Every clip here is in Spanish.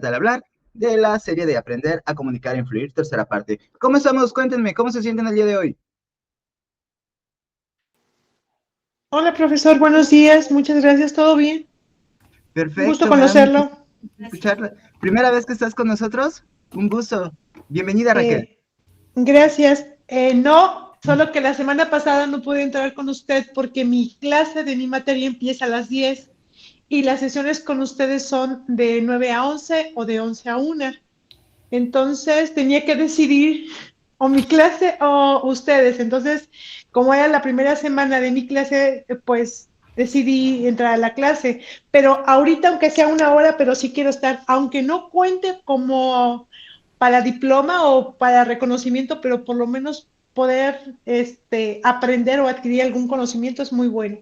al hablar de la serie de Aprender a Comunicar e Influir, tercera parte. ¿Cómo estamos? Cuéntenme, ¿cómo se sienten el día de hoy? Hola, profesor, buenos días. Muchas gracias. ¿Todo bien? Un gusto Perfecto, me da conocerlo. muchísimo gusto escucharla. ¿Primera vez que estás con nosotros? Un gusto. Bienvenida, Raquel. Eh, gracias. No, solo que la semana pasada no pude entrar con usted porque mi clase de mi materia empieza a las 10 y las sesiones con ustedes son de 9 a 11 o de 11 a 1. Entonces tenía que decidir o mi clase o ustedes. Entonces, como era la primera semana de mi clase, pues decidí entrar a la clase. Pero ahorita, aunque sea una hora, pero sí quiero estar, aunque no cuente como para diploma o para reconocimiento, pero por lo menos poder aprender o adquirir algún conocimiento es muy bueno.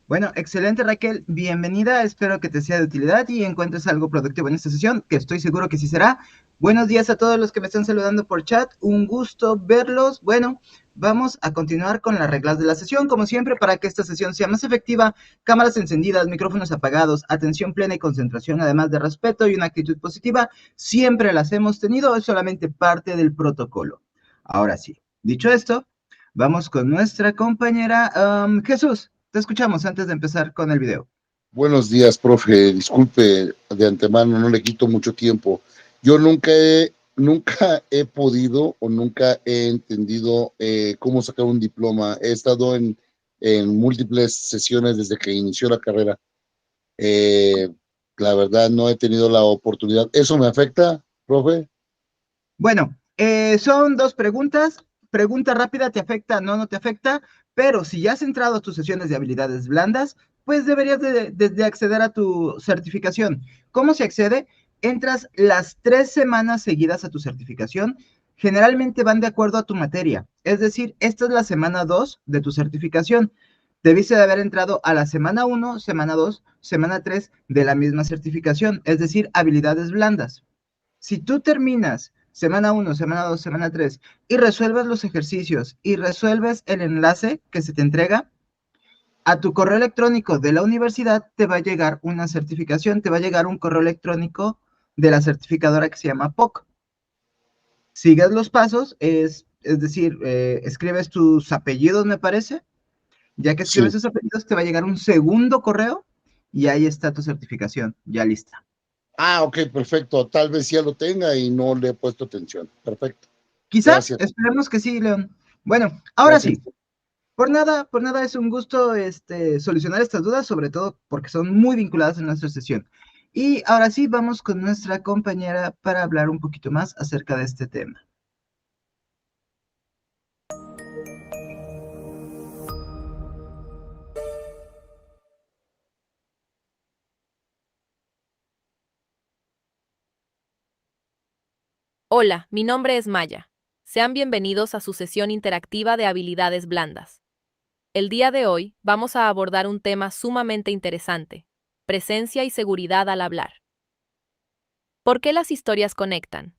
Bueno, excelente, Raquel. Bienvenida. Espero que te sea de utilidad y encuentres algo productivo en esta sesión, que estoy seguro que sí será. Buenos días a todos los que me están saludando por chat. Un gusto verlos. Bueno, vamos a continuar con las reglas de la sesión. Como siempre, para que esta sesión sea más efectiva, cámaras encendidas, micrófonos apagados, atención plena y concentración, además de respeto y una actitud positiva, siempre las hemos tenido. Es solamente parte del protocolo. Ahora sí, dicho esto, vamos con nuestra compañera Jesús. Te escuchamos antes de empezar con el video. Buenos días, profe. Disculpe de antemano, no le quito mucho tiempo. Yo nunca he podido o nunca he entendido cómo sacar un diploma. He estado en múltiples sesiones desde que inició la carrera. Eh, la verdad, no he tenido la oportunidad. ¿Eso me afecta, profe? Bueno, son dos preguntas. Pregunta rápida, ¿te afecta? No, no te afecta. Pero si ya has entrado a tus sesiones de habilidades blandas, pues deberías de acceder a tu certificación. ¿Cómo se accede? Entras las 3 semanas seguidas a tu certificación. Generalmente van de acuerdo a tu materia. Es decir, esta es la semana 2 de tu certificación. Debiste de haber entrado a la semana 1, semana 2, semana 3 de la misma certificación, es decir, habilidades blandas. Si tú terminas semana 1, semana 2, semana 3 y resuelves los ejercicios y resuelves el enlace que se te entrega, a tu correo electrónico de la universidad te va a llegar una certificación, te va a llegar un correo electrónico de la certificadora que se llama POC. Sigues los pasos, es decir, escribes tus apellidos, me parece. Ya que escribes Sí. tus apellidos, te va a llegar un segundo correo y ahí está tu certificación, ya lista. Ah, ok, perfecto. Tal vez ya lo tenga y no le he puesto atención. Perfecto. Quizá, Gracias. esperemos que sí, León. Bueno, ahora Gracias. sí, por nada es un gusto solucionar estas dudas, sobre todo porque son muy vinculadas en nuestra sesión. Y ahora sí, vamos con nuestra compañera para hablar un poquito más acerca de este tema. Hola, mi nombre es Maya. Sean bienvenidos a su sesión interactiva de habilidades blandas. El día de hoy vamos a abordar un tema sumamente interesante, presencia y seguridad al hablar. ¿Por qué las historias conectan?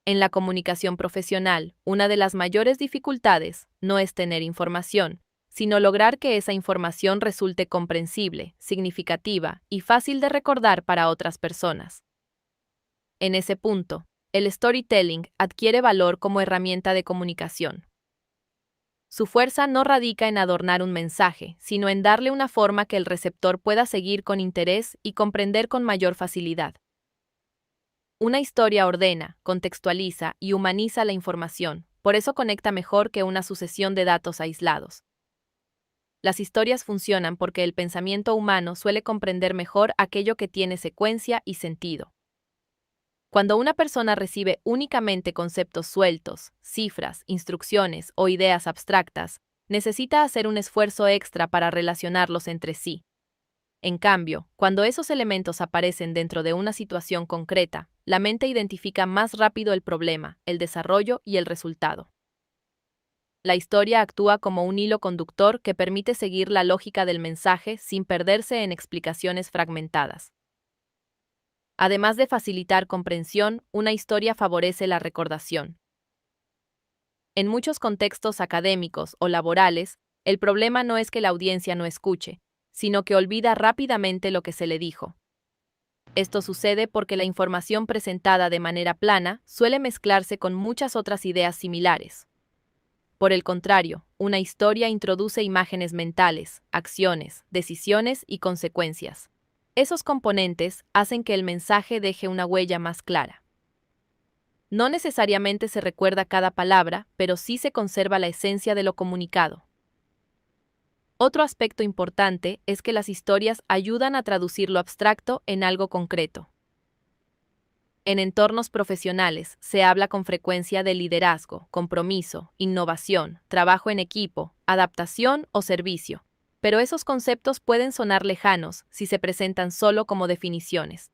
En la comunicación profesional, una de las mayores dificultades no es tener información, sino lograr que esa información resulte comprensible, significativa y fácil de recordar para otras personas. En ese punto, el storytelling adquiere valor como herramienta de comunicación. Su fuerza no radica en adornar un mensaje, sino en darle una forma que el receptor pueda seguir con interés y comprender con mayor facilidad. Una historia ordena, contextualiza y humaniza la información, por eso conecta mejor que una sucesión de datos aislados. Las historias funcionan porque el pensamiento humano suele comprender mejor aquello que tiene secuencia y sentido. Cuando una persona recibe únicamente conceptos sueltos, cifras, instrucciones o ideas abstractas, necesita hacer un esfuerzo extra para relacionarlos entre sí. En cambio, cuando esos elementos aparecen dentro de una situación concreta, la mente identifica más rápido el problema, el desarrollo y el resultado. La historia actúa como un hilo conductor que permite seguir la lógica del mensaje sin perderse en explicaciones fragmentadas. Además de facilitar comprensión, una historia favorece la recordación. En muchos contextos académicos o laborales, el problema no es que la audiencia no escuche, sino que olvida rápidamente lo que se le dijo. Esto sucede porque la información presentada de manera plana suele mezclarse con muchas otras ideas similares. Por el contrario, una historia introduce imágenes mentales, acciones, decisiones y consecuencias. Esos componentes hacen que el mensaje deje una huella más clara. No necesariamente se recuerda cada palabra, pero sí se conserva la esencia de lo comunicado. Otro aspecto importante es que las historias ayudan a traducir lo abstracto en algo concreto. En entornos profesionales se habla con frecuencia de liderazgo, compromiso, innovación, trabajo en equipo, adaptación o servicio, pero esos conceptos pueden sonar lejanos si se presentan solo como definiciones.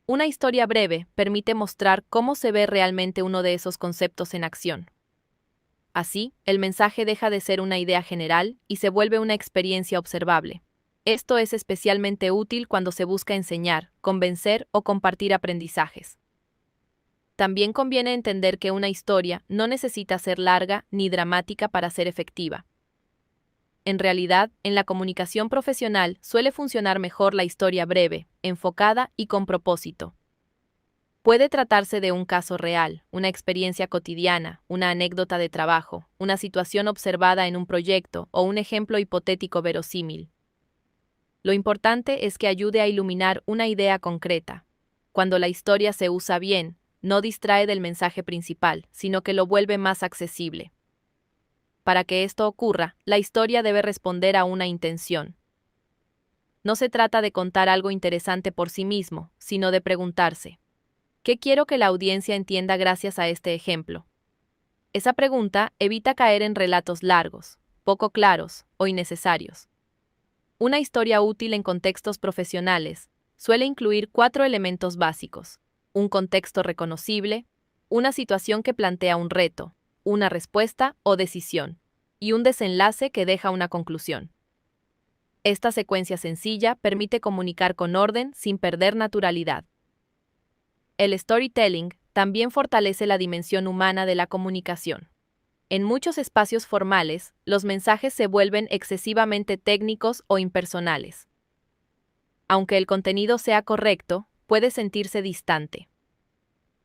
Una historia breve permite mostrar cómo se ve realmente uno de esos conceptos en acción. Así, el mensaje deja de ser una idea general y se vuelve una experiencia observable. Esto es especialmente útil cuando se busca enseñar, convencer o compartir aprendizajes. También conviene entender que una historia no necesita ser larga ni dramática para ser efectiva. En realidad, en la comunicación profesional suele funcionar mejor la historia breve, enfocada y con propósito. Puede tratarse de un caso real, una experiencia cotidiana, una anécdota de trabajo, una situación observada en un proyecto o un ejemplo hipotético verosímil. Lo importante es que ayude a iluminar una idea concreta. Cuando la historia se usa bien, no distrae del mensaje principal, sino que lo vuelve más accesible. Para que esto ocurra, la historia debe responder a una intención. No se trata de contar algo interesante por sí mismo, sino de preguntarse: ¿qué quiero que la audiencia entienda gracias a este ejemplo? Esa pregunta evita caer en relatos largos, poco claros o innecesarios. Una historia útil en contextos profesionales suele incluir 4 elementos básicos: un contexto reconocible, una situación que plantea un reto, una respuesta o decisión, y un desenlace que deja una conclusión. Esta secuencia sencilla permite comunicar con orden sin perder naturalidad. El storytelling también fortalece la dimensión humana de la comunicación. En muchos espacios formales, los mensajes se vuelven excesivamente técnicos o impersonales. Aunque el contenido sea correcto, puede sentirse distante.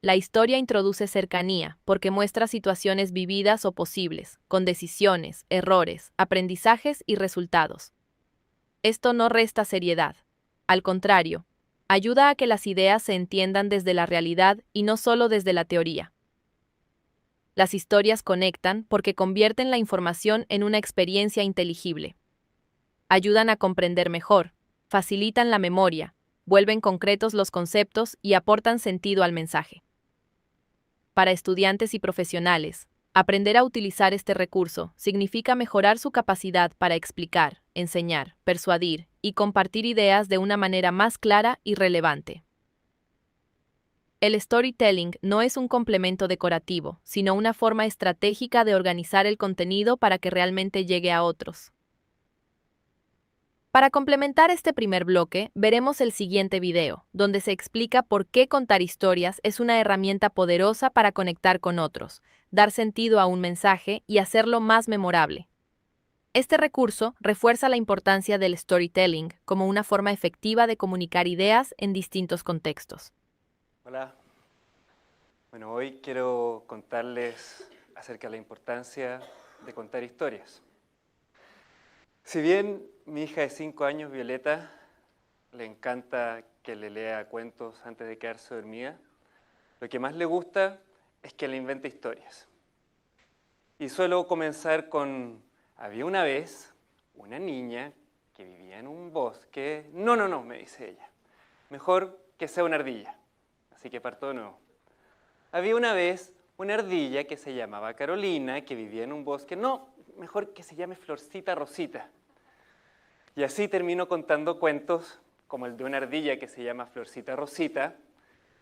La historia introduce cercanía porque muestra situaciones vividas o posibles, con decisiones, errores, aprendizajes y resultados. Esto no resta seriedad. Al contrario, ayuda a que las ideas se entiendan desde la realidad y no solo desde la teoría. Las historias conectan porque convierten la información en una experiencia inteligible. Ayudan a comprender mejor, facilitan la memoria, vuelven concretos los conceptos y aportan sentido al mensaje. Para estudiantes y profesionales, aprender a utilizar este recurso significa mejorar su capacidad para explicar, enseñar, persuadir y compartir ideas de una manera más clara y relevante. El storytelling no es un complemento decorativo, sino una forma estratégica de organizar el contenido para que realmente llegue a otros. Para complementar este primer bloque, veremos el siguiente video, donde se explica por qué contar historias es una herramienta poderosa para conectar con otros, dar sentido a un mensaje y hacerlo más memorable. Este recurso refuerza la importancia del storytelling como una forma efectiva de comunicar ideas en distintos contextos. Hola. Bueno, hoy quiero contarles acerca de la importancia de contar historias. Si bien mi hija de 5 años, Violeta, le encanta que le lea cuentos antes de quedarse dormida, lo que más le gusta es que le invente historias. Y suelo comenzar con: había una vez una niña que vivía en un bosque. No, me dice ella. Mejor que sea una ardilla. Así que parto de nuevo. Había una vez una ardilla que se llamaba Carolina, que vivía en un bosque. No, mejor que se llame Florcita Rosita. Y así termino contando cuentos como el de una ardilla que se llama Florcita Rosita,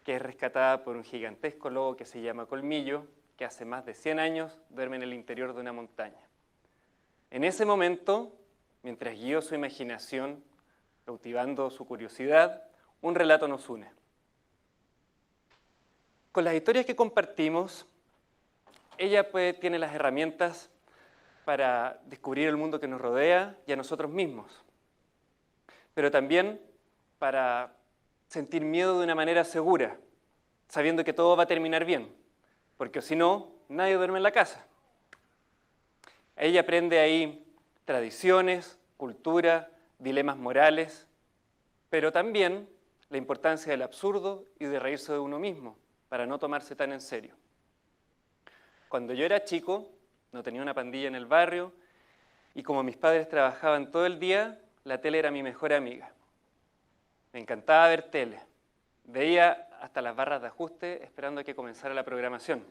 que es rescatada por un gigantesco lobo que se llama Colmillo, que hace más de 100 años duerme en el interior de una montaña. En ese momento, mientras guío su imaginación, cautivando su curiosidad, un relato nos une. Con las historias que compartimos, ella tiene las herramientas para descubrir el mundo que nos rodea y a nosotros mismos, pero también para sentir miedo de una manera segura, sabiendo que todo va a terminar bien, porque si no, nadie duerme en la casa. Ella aprende ahí tradiciones, cultura, dilemas morales, pero también la importancia del absurdo y de reírse de uno mismo, para no tomarse tan en serio. Cuando yo era chico, no tenía una pandilla en el barrio, y como mis padres trabajaban todo el día, la tele era mi mejor amiga. Me encantaba ver tele. Veía hasta las barras de ajuste esperando a que comenzara la programación.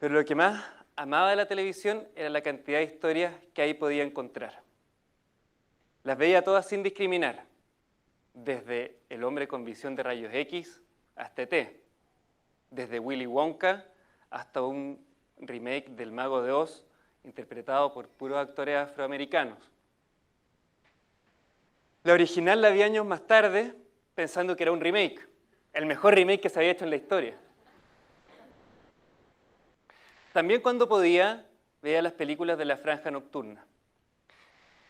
Pero lo que más amaba de la televisión era la cantidad de historias que ahí podía encontrar. Las veía todas sin discriminar, desde El hombre con visión de rayos X hasta ET, desde Willy Wonka hasta un remake del Mago de Oz interpretado por puros actores afroamericanos. La original la vi años más tarde pensando que era un remake, el mejor remake que se había hecho en la historia. También cuando podía, veía las películas de la Franja Nocturna.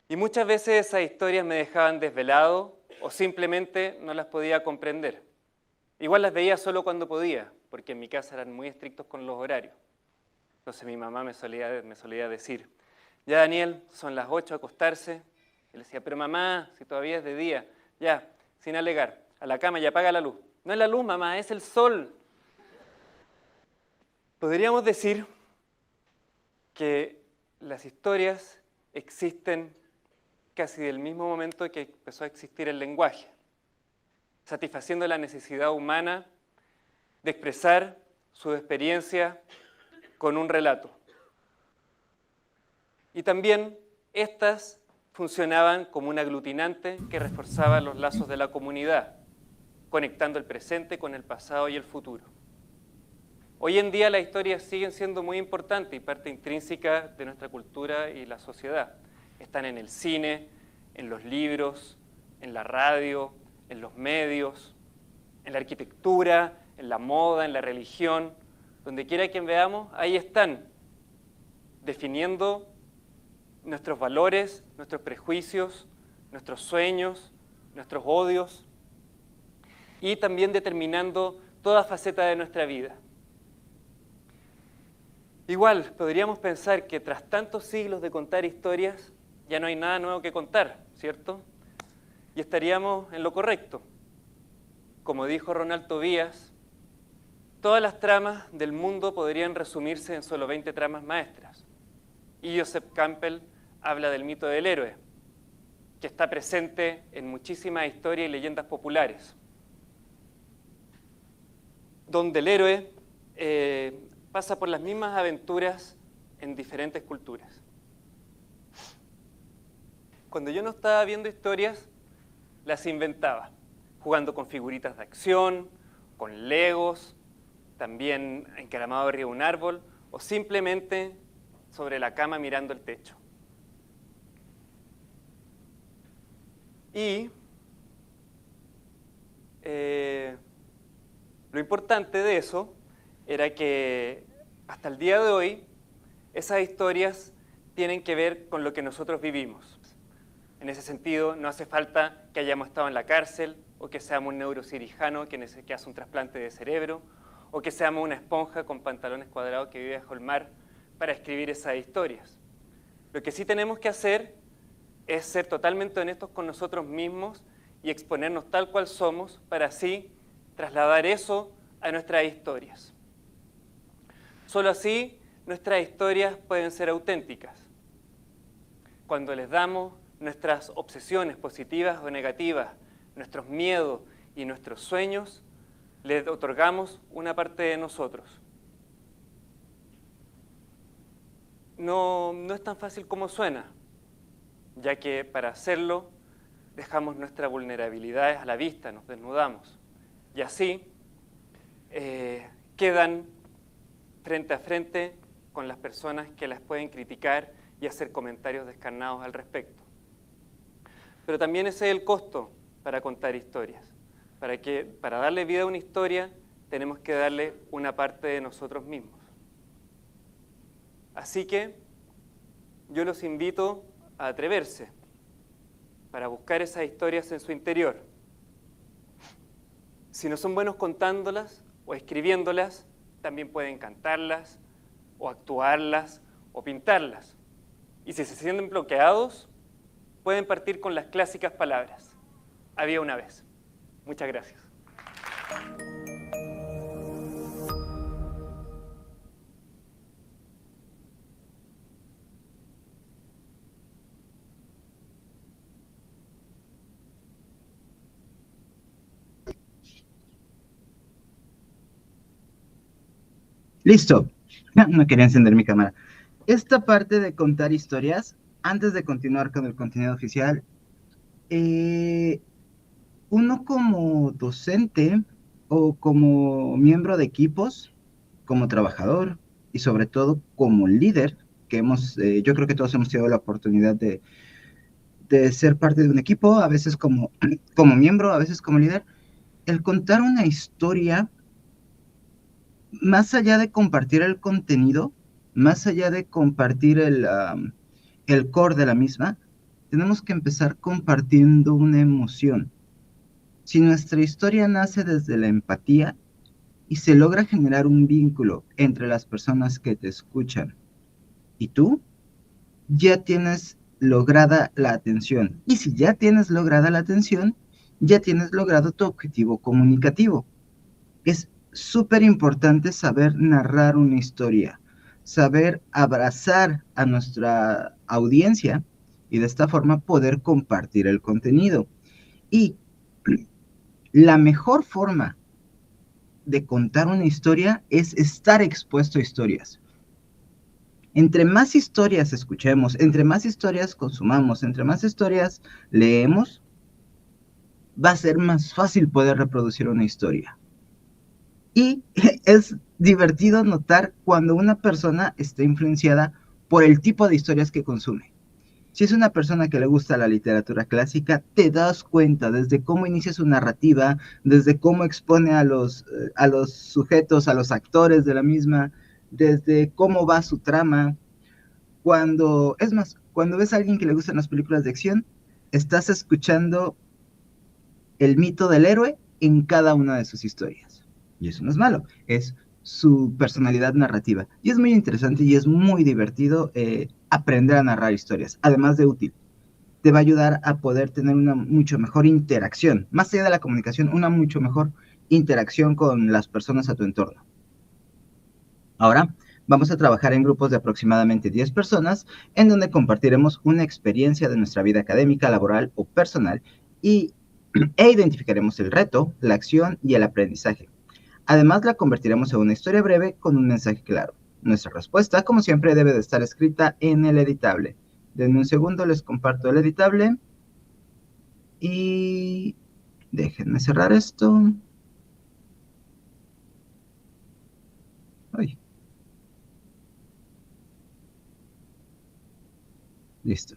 Y muchas veces esas historias me dejaban desvelado o simplemente no las podía comprender. Igual las veía solo cuando podía, porque en mi casa eran muy estrictos con los horarios. Entonces mi mamá me solía decir, ya Daniel, son las 8 a acostarse. Y le decía, pero mamá, si todavía es de día, ya, sin alegar, a la cama y apaga la luz. No es la luz, mamá, es el sol. Podríamos decir que las historias existen casi del mismo momento que empezó a existir el lenguaje, satisfaciendo la necesidad humana de expresar su experiencia con un relato. Y también estas funcionaban como un aglutinante que reforzaba los lazos de la comunidad, conectando el presente con el pasado y el futuro. Hoy en día las historias siguen siendo muy importantes y parte intrínseca de nuestra cultura y la sociedad. Están en el cine, en los libros, en la radio, en los medios, en la arquitectura, en la moda, en la religión. Donde quiera que veamos, ahí están, definiendo nuestros valores, nuestros prejuicios, nuestros sueños, nuestros odios y también determinando toda faceta de nuestra vida. Igual, podríamos pensar que tras tantos siglos de contar historias, ya no hay nada nuevo que contar, ¿cierto? Y estaríamos en lo correcto. Como dijo Ronald Tobías, todas las tramas del mundo podrían resumirse en solo 20 tramas maestras. Y Joseph Campbell habla del mito del héroe, que está presente en muchísimas historias y leyendas populares, donde el héroe pasa por las mismas aventuras en diferentes culturas. Cuando yo no estaba viendo historias, las inventaba, jugando con figuritas de acción, con legos, también encaramado arriba de un árbol, o simplemente sobre la cama mirando el techo. Y lo importante de eso era que hasta el día de hoy esas historias tienen que ver con lo que nosotros vivimos. En ese sentido, no hace falta que hayamos estado en la cárcel o que seamos un neurocirujano que hace un trasplante de cerebro o que seamos una esponja con pantalones cuadrados que vive bajo el mar para escribir esas historias. Lo que sí tenemos que hacer es ser totalmente honestos con nosotros mismos y exponernos tal cual somos para así trasladar eso a nuestras historias. Solo así nuestras historias pueden ser auténticas. Cuando les damos nuestras obsesiones positivas o negativas, nuestros miedos y nuestros sueños, les otorgamos una parte de nosotros. No es tan fácil como suena, ya que para hacerlo dejamos nuestras vulnerabilidades a la vista, nos desnudamos. Y así quedan frente a frente con las personas que las pueden criticar y hacer comentarios descarnados al respecto. Pero también ese es el costo para contar historias. Para darle vida a una historia tenemos que darle una parte de nosotros mismos. Así que yo los invito a atreverse para buscar esas historias en su interior, Si no son buenos contándolas o escribiéndolas, también pueden cantarlas, o actuarlas, o pintarlas. Y si se sienten bloqueados, pueden partir con las clásicas palabras: había una vez. Muchas gracias. Listo. No quería encender mi cámara. Esta parte de contar historias, antes de continuar con el contenido oficial, uno como docente o como miembro de equipos, como trabajador y sobre todo como líder, que yo creo que todos hemos tenido la oportunidad de ser parte de un equipo, a veces como miembro, a veces como líder, el contar una historia, más allá de compartir el contenido, más allá de compartir el core de la misma, tenemos que empezar compartiendo una emoción. Si nuestra historia nace desde la empatía y se logra generar un vínculo entre las personas que te escuchan y tú, ya tienes lograda la atención. Y si ya tienes lograda la atención, ya tienes logrado tu objetivo comunicativo. Es súper importante saber narrar una historia, saber abrazar a nuestra audiencia y de esta forma poder compartir el contenido. Y la mejor forma de contar una historia es estar expuesto a historias. Entre más historias escuchemos, entre más historias consumamos, entre más historias leemos, va a ser más fácil poder reproducir una historia. Y es divertido notar cuando una persona está influenciada por el tipo de historias que consume. Si es una persona que le gusta la literatura clásica, te das cuenta desde cómo inicia su narrativa, desde cómo expone a los sujetos, a los actores de la misma, desde cómo va su trama. Cuando ves a alguien que le gustan las películas de acción, estás escuchando el mito del héroe en cada una de sus historias. Y eso no es malo, es su personalidad narrativa. Y es muy interesante y es muy divertido aprender a narrar historias, además de útil. Te va a ayudar a poder tener una mucho mejor interacción, más allá de la comunicación, una mucho mejor interacción con las personas a tu entorno. Ahora, vamos a trabajar en grupos de aproximadamente 10 personas, en donde compartiremos una experiencia de nuestra vida académica, laboral o personal e identificaremos el reto, la acción y el aprendizaje. Además, la convertiremos en una historia breve con un mensaje claro. Nuestra respuesta, como siempre, debe de estar escrita en el editable. Denme un segundo, les comparto el editable. Y déjenme cerrar esto. Ay. Listo.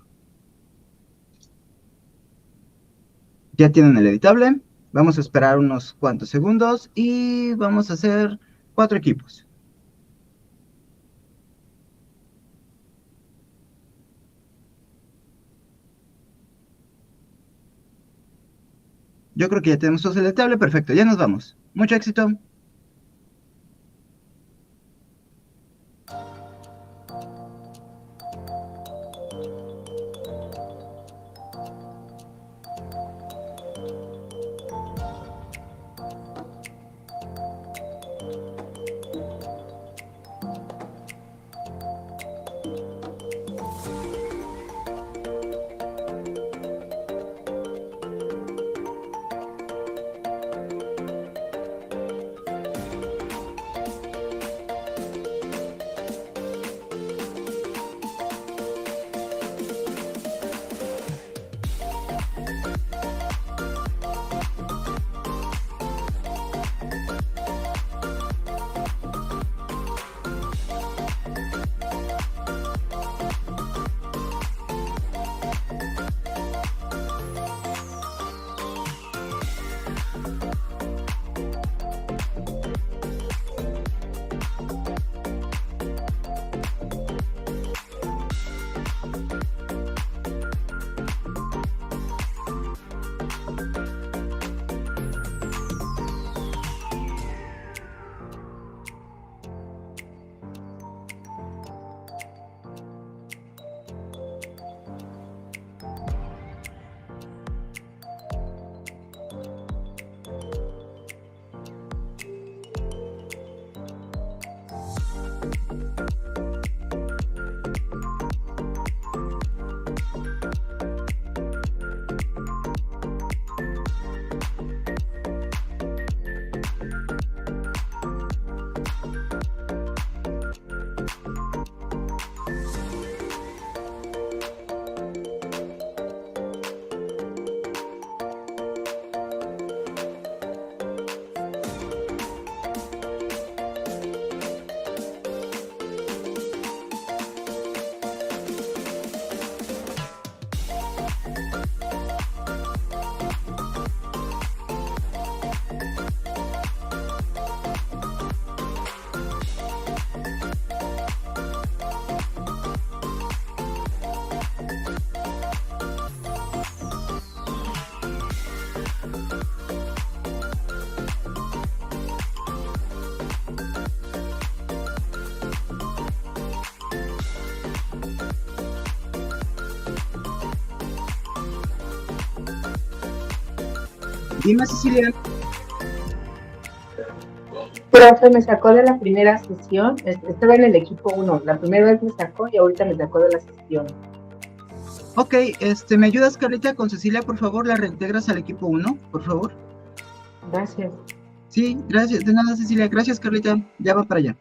Ya tienen el editable. Vamos a esperar unos cuantos segundos y vamos a hacer 4 equipos. Yo creo que ya tenemos todo el editable. Perfecto, ya nos vamos. Mucho éxito. Dime, Cecilia. Profe, me sacó de la primera sesión, estaba en el equipo 1, la primera vez me sacó y ahorita me sacó de la sesión. Ok, ¿me ayudas, Carlita, con Cecilia, por favor? ¿La reintegras al equipo 1, por favor? Gracias. Sí, gracias. De nada, Cecilia. Gracias, Carlita. Ya va para allá.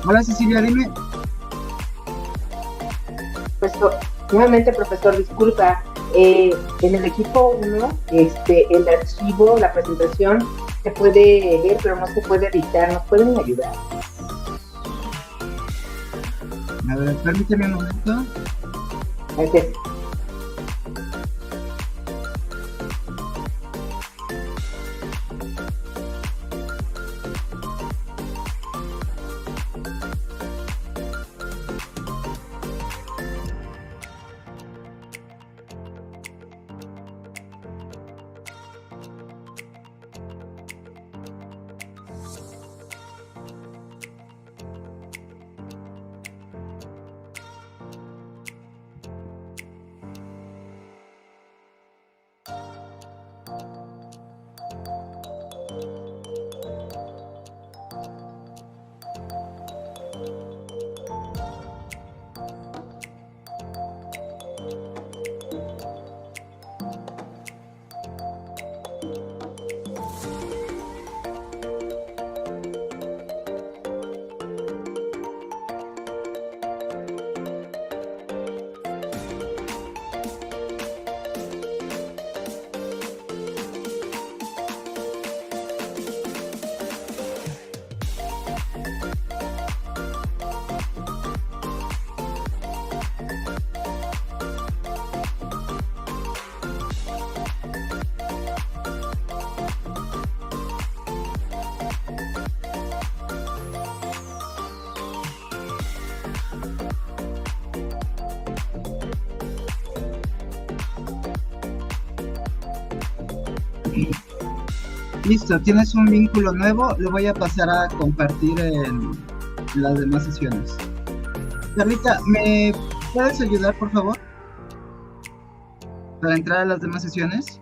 Hola Cecilia, dime. Profesor, nuevamente, profesor, disculpa. En el equipo 1, el archivo, la presentación se puede ver, pero no se puede editar. ¿Nos pueden ayudar? A ver, permíteme un momento. Gracias. Listo, tienes un vínculo nuevo, lo voy a pasar a compartir en las demás sesiones. Carlita, ¿me puedes ayudar, por favor? Para entrar a las demás sesiones.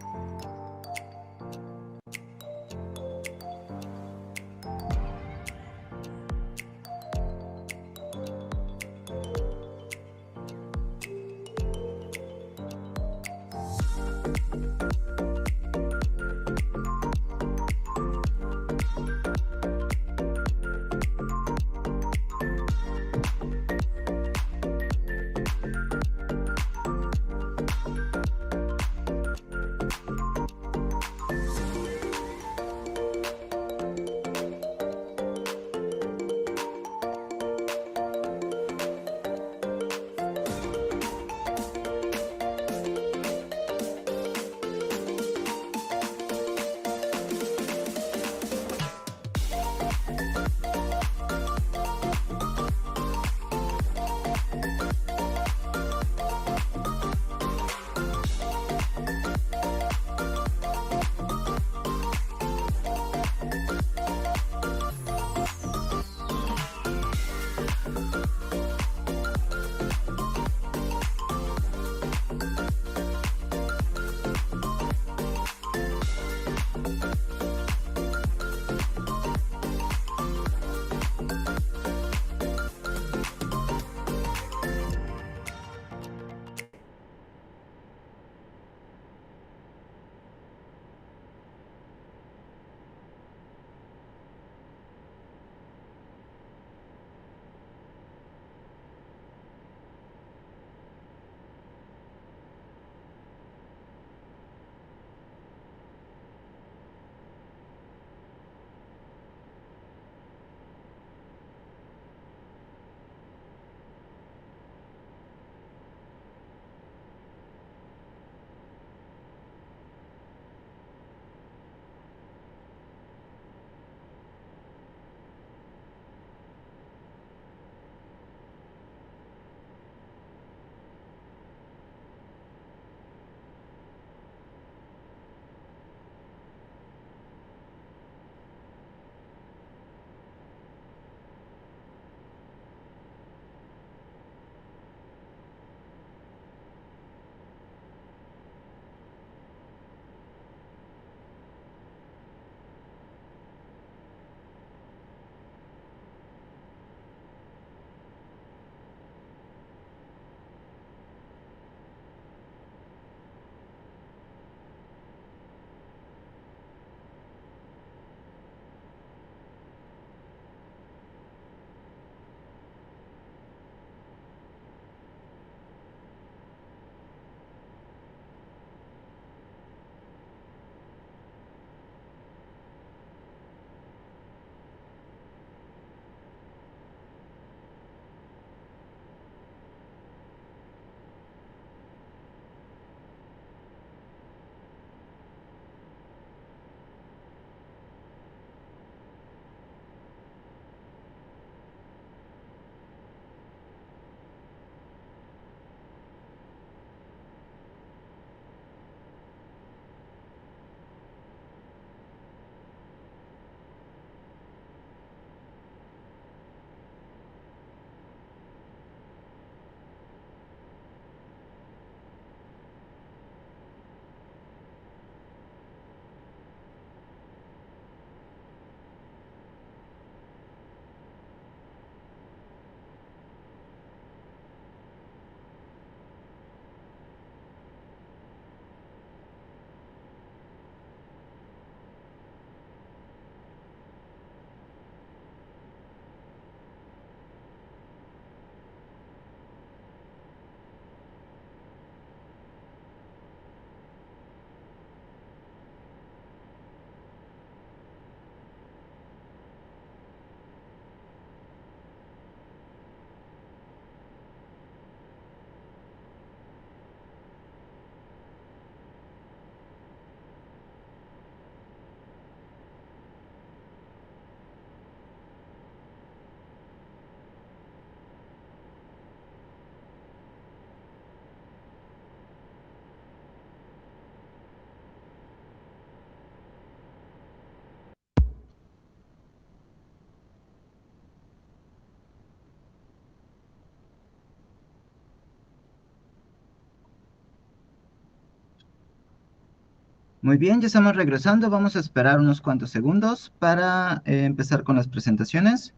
Muy bien, ya estamos regresando. Vamos a esperar unos cuantos segundos para empezar con las presentaciones.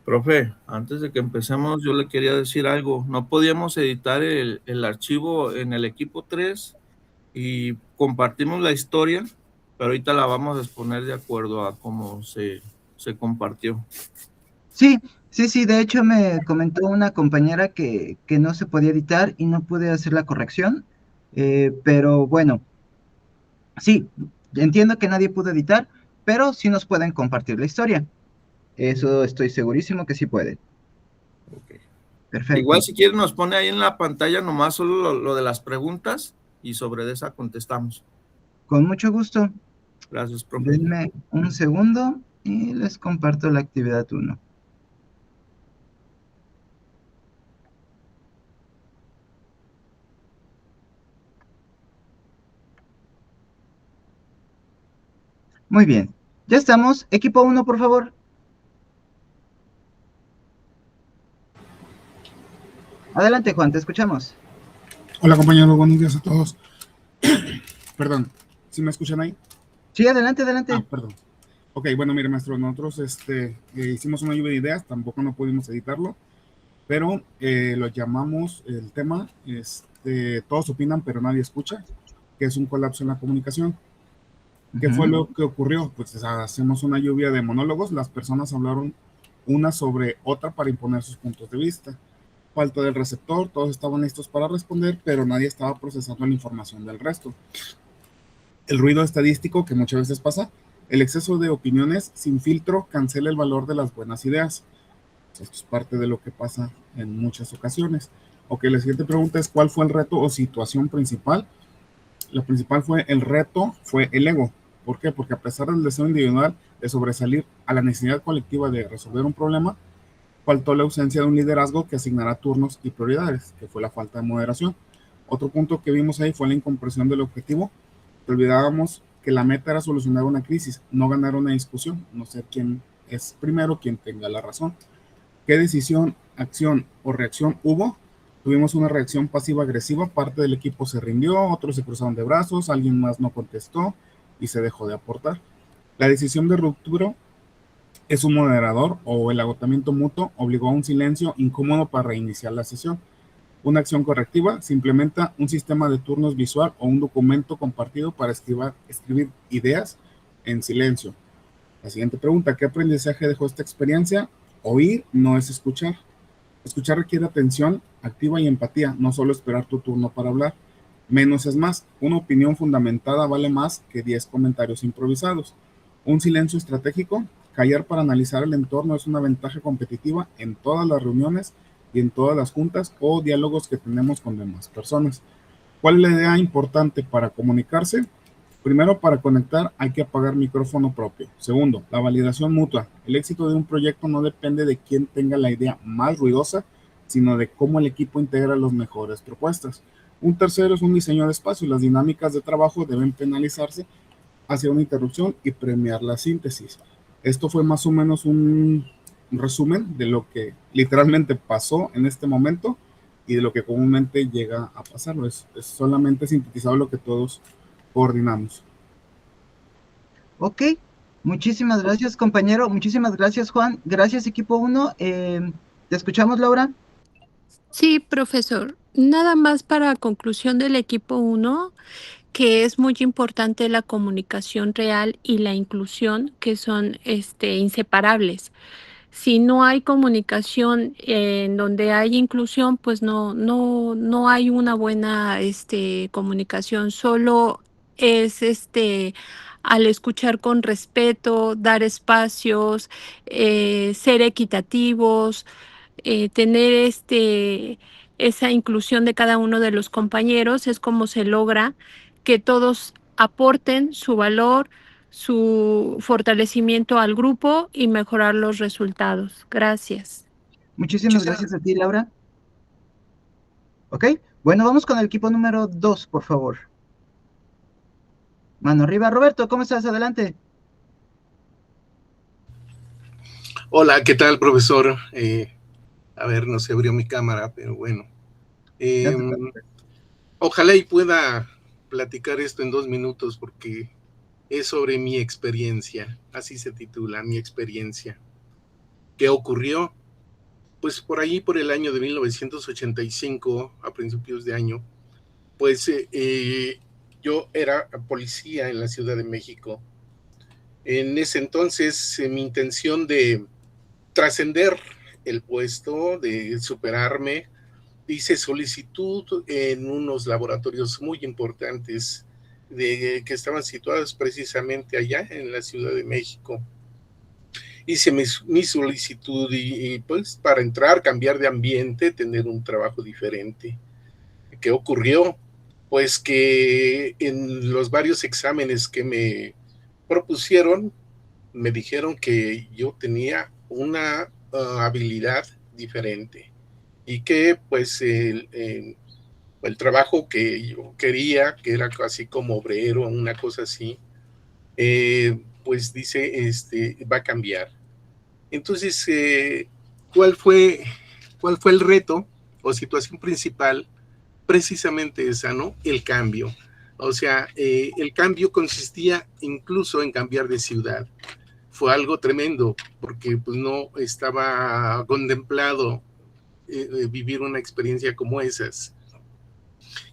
Profe, antes de que empecemos, yo le quería decir algo. No podíamos editar el archivo en el equipo 3 y compartimos la historia, pero ahorita la vamos a exponer de acuerdo a cómo se compartió. Sí, sí, de hecho me comentó una compañera que no se podía editar y no pude hacer la corrección, pero bueno, sí, entiendo que nadie pudo editar, pero sí nos pueden compartir la historia. Eso estoy segurísimo que sí pueden. Okay. Perfecto. Igual si quieren nos pone ahí en la pantalla nomás solo lo de las preguntas y sobre esa contestamos. Con mucho gusto. Gracias, profe. Denme un segundo y les comparto la actividad 1. Muy bien, ya estamos. Equipo 1, por favor. Adelante, Juan, te escuchamos. Hola compañeros, buenos días a todos. Perdón, ¿sí me escuchan ahí? Sí, adelante. Perdón. Ok, bueno, mire maestro, nosotros hicimos una lluvia de ideas, tampoco no pudimos editarlo, pero lo llamamos el tema, todos opinan pero nadie escucha, que es un colapso en la comunicación. ¿Qué fue lo que ocurrió? Pues hacemos una lluvia de monólogos, las personas hablaron una sobre otra para imponer sus puntos de vista. Falta del receptor, todos estaban listos para responder, pero nadie estaba procesando la información del resto. El ruido estadístico, que muchas veces pasa, el exceso de opiniones sin filtro cancela el valor de las buenas ideas. Esto es parte de lo que pasa en muchas ocasiones. Ok, la siguiente pregunta es, ¿cuál fue el reto o situación principal? La principal el reto fue el ego. ¿Por qué? Porque a pesar del deseo individual de sobresalir a la necesidad colectiva de resolver un problema, faltó la ausencia de un liderazgo que asignara turnos y prioridades, que fue la falta de moderación. Otro punto que vimos ahí fue la incomprensión del objetivo. Olvidábamos que la meta era solucionar una crisis, no ganar una discusión, no sé quién es primero, quien tenga la razón. ¿Qué decisión, acción o reacción hubo? Tuvimos una reacción pasiva-agresiva, parte del equipo se rindió, otros se cruzaron de brazos, alguien más no contestó y se dejó de aportar. La decisión de ruptura es un moderador o el agotamiento mutuo obligó a un silencio incómodo para reiniciar la sesión. Una acción correctiva se implementa un sistema de turnos visual o un documento compartido para escribir ideas en silencio. La siguiente pregunta, ¿qué aprendizaje dejó esta experiencia? Oír no es escuchar. Escuchar requiere atención activa y empatía, no solo esperar tu turno para hablar. Menos es más. Una opinión fundamentada vale más que 10 comentarios improvisados. Un silencio estratégico, callar para analizar el entorno es una ventaja competitiva en todas las reuniones y en todas las juntas o diálogos que tenemos con demás personas. ¿Cuál es la idea importante para comunicarse? Primero, para conectar hay que apagar micrófono propio. Segundo, la validación mutua. El éxito de un proyecto no depende de quién tenga la idea más ruidosa, sino de cómo el equipo integra las mejores propuestas. Un tercero es un diseño de espacio. Las dinámicas de trabajo deben penalizarse hacia una interrupción y premiar la síntesis. Esto fue más o menos un resumen de lo que literalmente pasó en este momento y de lo que comúnmente llega a pasar. Es solamente sintetizado lo que todos coordinamos. Ok, muchísimas gracias, compañero. Muchísimas gracias, Juan. Gracias, equipo 1. ¿Te escuchamos, Laura? Sí, profesor. Nada más para conclusión del equipo 1, que es muy importante la comunicación real y la inclusión, que son inseparables. Si no hay comunicación en donde hay inclusión, pues no hay una buena comunicación. Solo es al escuchar con respeto, dar espacios, ser equitativos, tener esa inclusión de cada uno de los compañeros, es como se logra que todos aporten su valor, su fortalecimiento al grupo y mejorar los resultados. Gracias. Muchísimas gracias a ti, Laura. Ok, bueno, vamos con el equipo número 2, por favor. Mano arriba, Roberto, ¿cómo estás? Adelante. Hola, ¿qué tal, profesor? A ver, no se abrió mi cámara, pero bueno. Ojalá y pueda platicar esto en 2 minutos porque es sobre mi experiencia, así se titula, mi experiencia. ¿Qué ocurrió? Pues por ahí, por el año de 1985, a principios de año, pues yo era policía en la Ciudad de México. En ese entonces, mi intención de trascender el puesto, de superarme, hice solicitud en unos laboratorios muy importantes que estaban situados precisamente allá en la Ciudad de México. Hice mi solicitud y pues para entrar, cambiar de ambiente, tener un trabajo diferente. ¿Qué ocurrió? Pues que en los varios exámenes que me propusieron, me dijeron que yo tenía una habilidad diferente y que pues el trabajo que yo quería, que era casi como obrero, una cosa así, pues dice, va a cambiar. Entonces, ¿cuál fue el reto o situación principal? Precisamente esa, ¿no? El cambio. O sea, el cambio consistía incluso en cambiar de ciudad. Fue algo tremendo, porque pues no estaba contemplado vivir una experiencia como esas.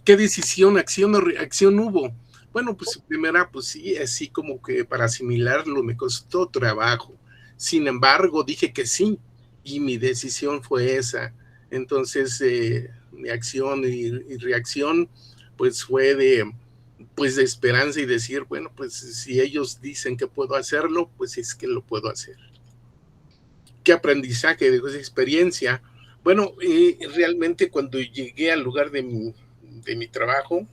¿Qué decisión, acción o reacción hubo? Bueno, pues primera, pues sí, así como que para asimilarlo me costó trabajo. Sin embargo, dije que sí, y mi decisión fue esa. Entonces, mi acción y reacción, pues fue de esperanza y decir, bueno, pues si ellos dicen que puedo hacerlo, pues es que lo puedo hacer. ¿Qué aprendizaje de esa experiencia? Bueno, realmente cuando llegué al lugar de mi trabajo,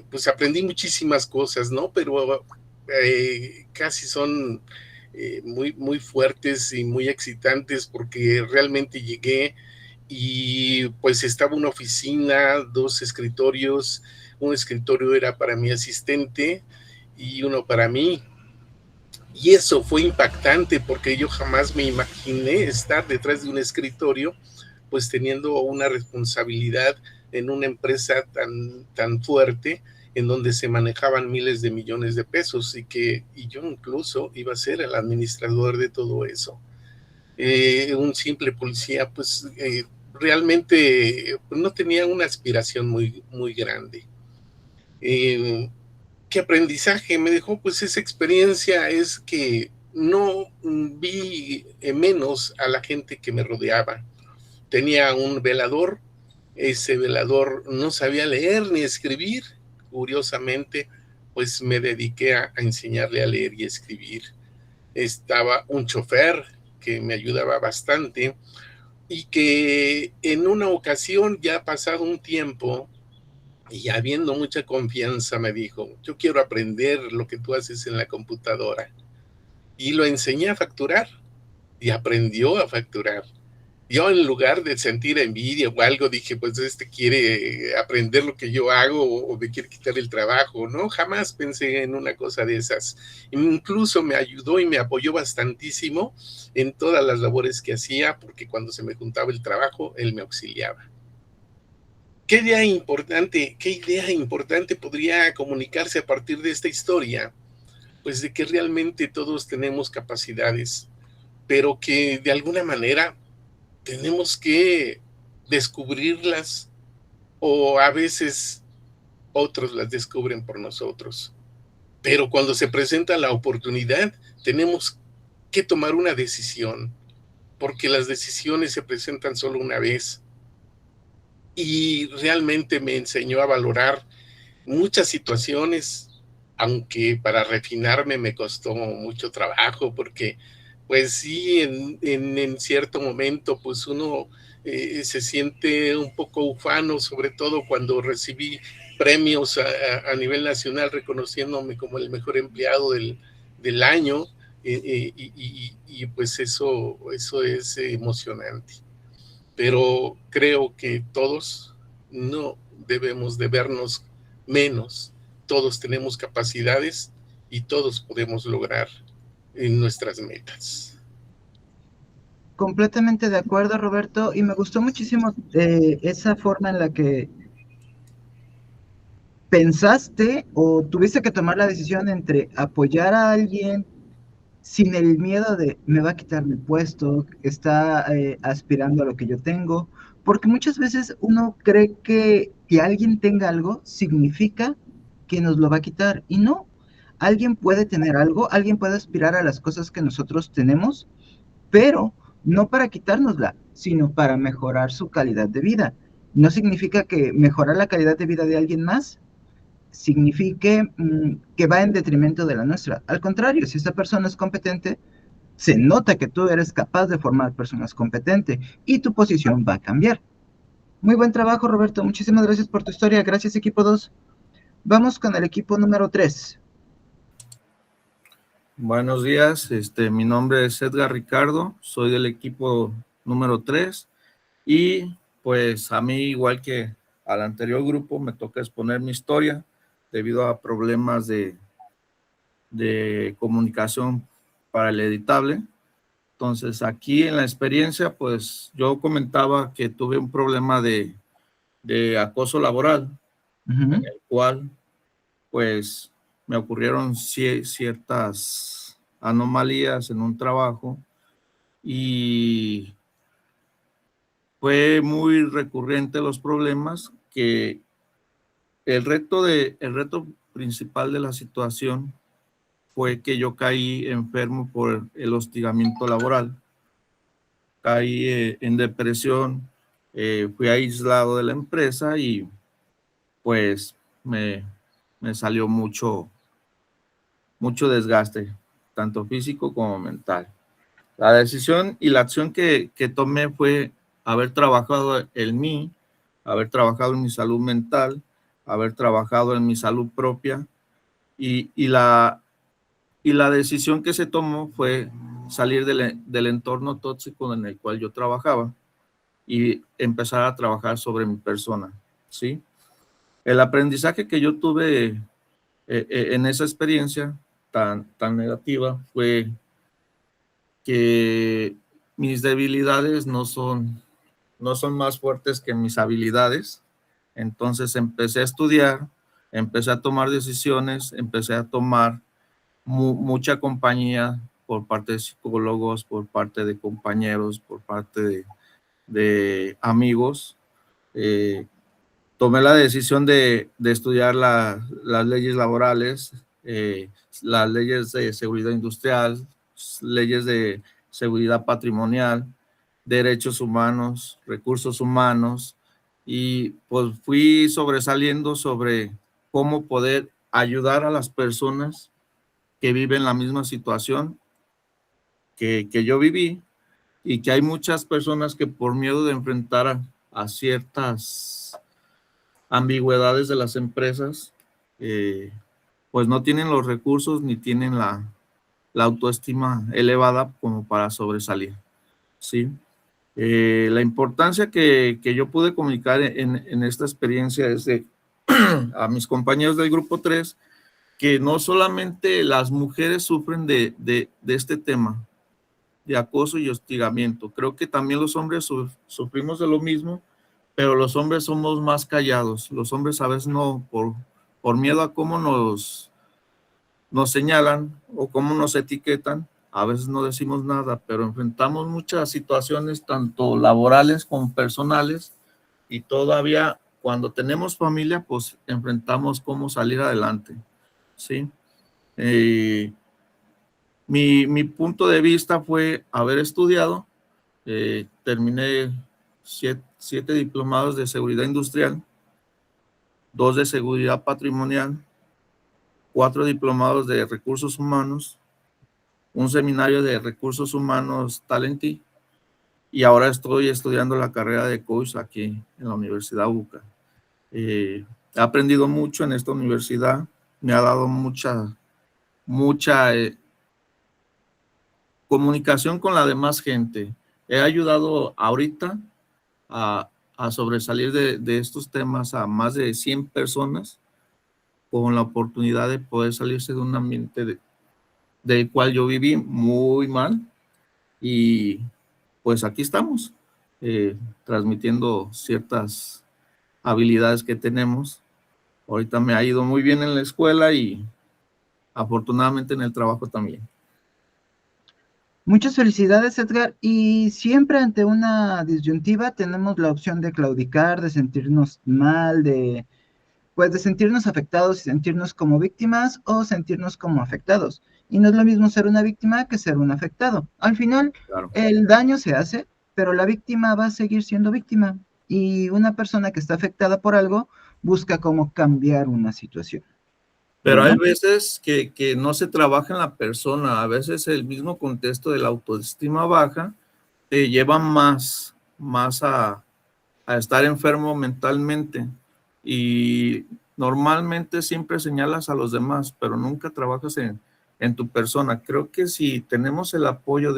pues aprendí muchísimas cosas, ¿no? Pero casi son muy, muy fuertes y muy excitantes porque realmente llegué y pues estaba una oficina, 2 escritorios, un escritorio era para mi asistente y uno para mí. Y eso fue impactante porque yo jamás me imaginé estar detrás de un escritorio, pues teniendo una responsabilidad en una empresa tan fuerte, en donde se manejaban miles de millones de pesos y yo incluso iba a ser el administrador de todo eso. Un simple policía, pues realmente no tenía una aspiración muy, muy grande. ¿Qué aprendizaje me dejó? Pues esa experiencia es que no vi menos a la gente que me rodeaba. Tenía un velador, ese velador no sabía leer ni escribir. Curiosamente, pues me dediqué a enseñarle a leer y escribir. Estaba un chofer que me ayudaba bastante y que en una ocasión, ya pasado un tiempo, y habiendo mucha confianza, me dijo, yo quiero aprender lo que tú haces en la computadora. Y lo enseñé a facturar y aprendió a facturar. Yo en lugar de sentir envidia o algo, dije, pues quiere aprender lo que yo hago o me quiere quitar el trabajo. No, jamás pensé en una cosa de esas. Incluso me ayudó y me apoyó bastantísimo en todas las labores que hacía, porque cuando se me juntaba el trabajo, él me auxiliaba. ¿Qué idea importante podría comunicarse a partir de esta historia? Pues de que realmente todos tenemos capacidades, pero que de alguna manera tenemos que descubrirlas o a veces otros las descubren por nosotros. Pero cuando se presenta la oportunidad, tenemos que tomar una decisión, porque las decisiones se presentan solo una vez. Y realmente me enseñó a valorar muchas situaciones, aunque para refinarme me costó mucho trabajo, porque pues sí, en cierto momento pues uno se siente un poco ufano, sobre todo cuando recibí premios a nivel nacional reconociéndome como el mejor empleado del año, y pues eso es emocionante. Pero creo que todos no debemos de vernos menos. Todos tenemos capacidades y todos podemos lograr nuestras metas. Completamente de acuerdo, Roberto, y me gustó muchísimo esa forma en la que ¿pensaste o tuviste que tomar la decisión entre apoyar a alguien sin el miedo de me va a quitar mi puesto, está aspirando a lo que yo tengo? Porque muchas veces uno cree que alguien tenga algo significa que nos lo va a quitar, y no. Alguien puede tener algo, alguien puede aspirar a las cosas que nosotros tenemos, pero no para quitárnosla, sino para mejorar su calidad de vida. No significa que mejorar la calidad de vida de alguien más signifique que va en detrimento de la nuestra. Al contrario, si esta persona es competente, se nota que tú eres capaz de formar personas competentes y tu posición va a cambiar. Muy buen trabajo, Roberto. Muchísimas gracias por tu historia. Gracias, equipo 2. Vamos con el equipo número 3. Buenos días, mi nombre es Edgar Ricardo, soy del equipo número 3 y pues a mí, igual que al anterior grupo, me toca exponer mi historia debido a problemas de comunicación para el editable. Entonces, aquí en la experiencia, pues yo comentaba que tuve un problema de acoso laboral, en el cual pues me ocurrieron ciertas anomalías en un trabajo y fue muy recurrente los problemas, que el reto principal de la situación fue que yo caí enfermo por el hostigamiento laboral. Caí en depresión, fui aislado de la empresa y pues me salió mucho desgaste, tanto físico como mental. La decisión y la acción que tomé fue haber trabajado en mí, haber trabajado en mi salud mental, haber trabajado en mi salud propia, y la decisión que se tomó fue salir del entorno tóxico en el cual yo trabajaba y empezar a trabajar sobre mi persona, ¿sí? El aprendizaje que yo tuve en esa experiencia tan negativa fue que mis debilidades no son más fuertes que mis habilidades. Entonces empecé a estudiar, empecé a tomar decisiones, empecé a tomar mucha compañía por parte de psicólogos, por parte de compañeros, por parte de amigos. Tomé la decisión de estudiar las leyes laborales, las leyes de seguridad industrial, leyes de seguridad patrimonial, derechos humanos, recursos humanos, y pues fui sobresaliendo sobre cómo poder ayudar a las personas que viven la misma situación que yo viví, y que hay muchas personas que por miedo de enfrentar a ciertas ambigüedades de las empresas, pues no tienen los recursos ni tienen la autoestima elevada como para sobresalir, ¿sí? La importancia que yo pude comunicar en esta experiencia es a mis compañeros del grupo 3, que no solamente las mujeres sufren de este tema de acoso y hostigamiento, creo que también los hombres sufrimos de lo mismo, pero los hombres somos más callados. Los hombres a veces no, por miedo a cómo nos señalan o cómo nos etiquetan, a veces no decimos nada, pero enfrentamos muchas situaciones, tanto laborales como personales, y todavía cuando tenemos familia, pues enfrentamos cómo salir adelante, ¿sí? Mi punto de vista fue haber estudiado, terminé 7 diplomados de seguridad industrial, 2 de seguridad patrimonial, 4 diplomados de recursos humanos, un seminario de recursos humanos Talenti, y ahora estoy estudiando la carrera de coach aquí en la Universidad UCA. He aprendido mucho en esta universidad, me ha dado mucha comunicación con la demás gente. He ayudado ahorita a sobresalir de estos temas a más de 100 personas, con la oportunidad de poder salirse de un ambiente del cual yo viví muy mal, y pues aquí estamos, transmitiendo ciertas habilidades que tenemos Ahorita me ha ido muy bien en la escuela y afortunadamente en el trabajo también. Muchas felicidades, Edgar. Y siempre ante una disyuntiva tenemos la opción de claudicar, de sentirnos mal, pues de sentirnos afectados y sentirnos como víctimas o sentirnos como afectados. Y no es lo mismo ser una víctima que ser un afectado. Al final, Claro. el daño se hace, pero la víctima va a seguir siendo víctima. Y una persona que está afectada por algo busca cómo cambiar una situación. Pero Bueno, hay veces que no se trabaja en la persona, a veces el mismo contexto de la autoestima baja te lleva más a estar enfermo mentalmente y normalmente siempre señalas a los demás, pero nunca trabajas en tu persona. Creo que si tenemos el apoyo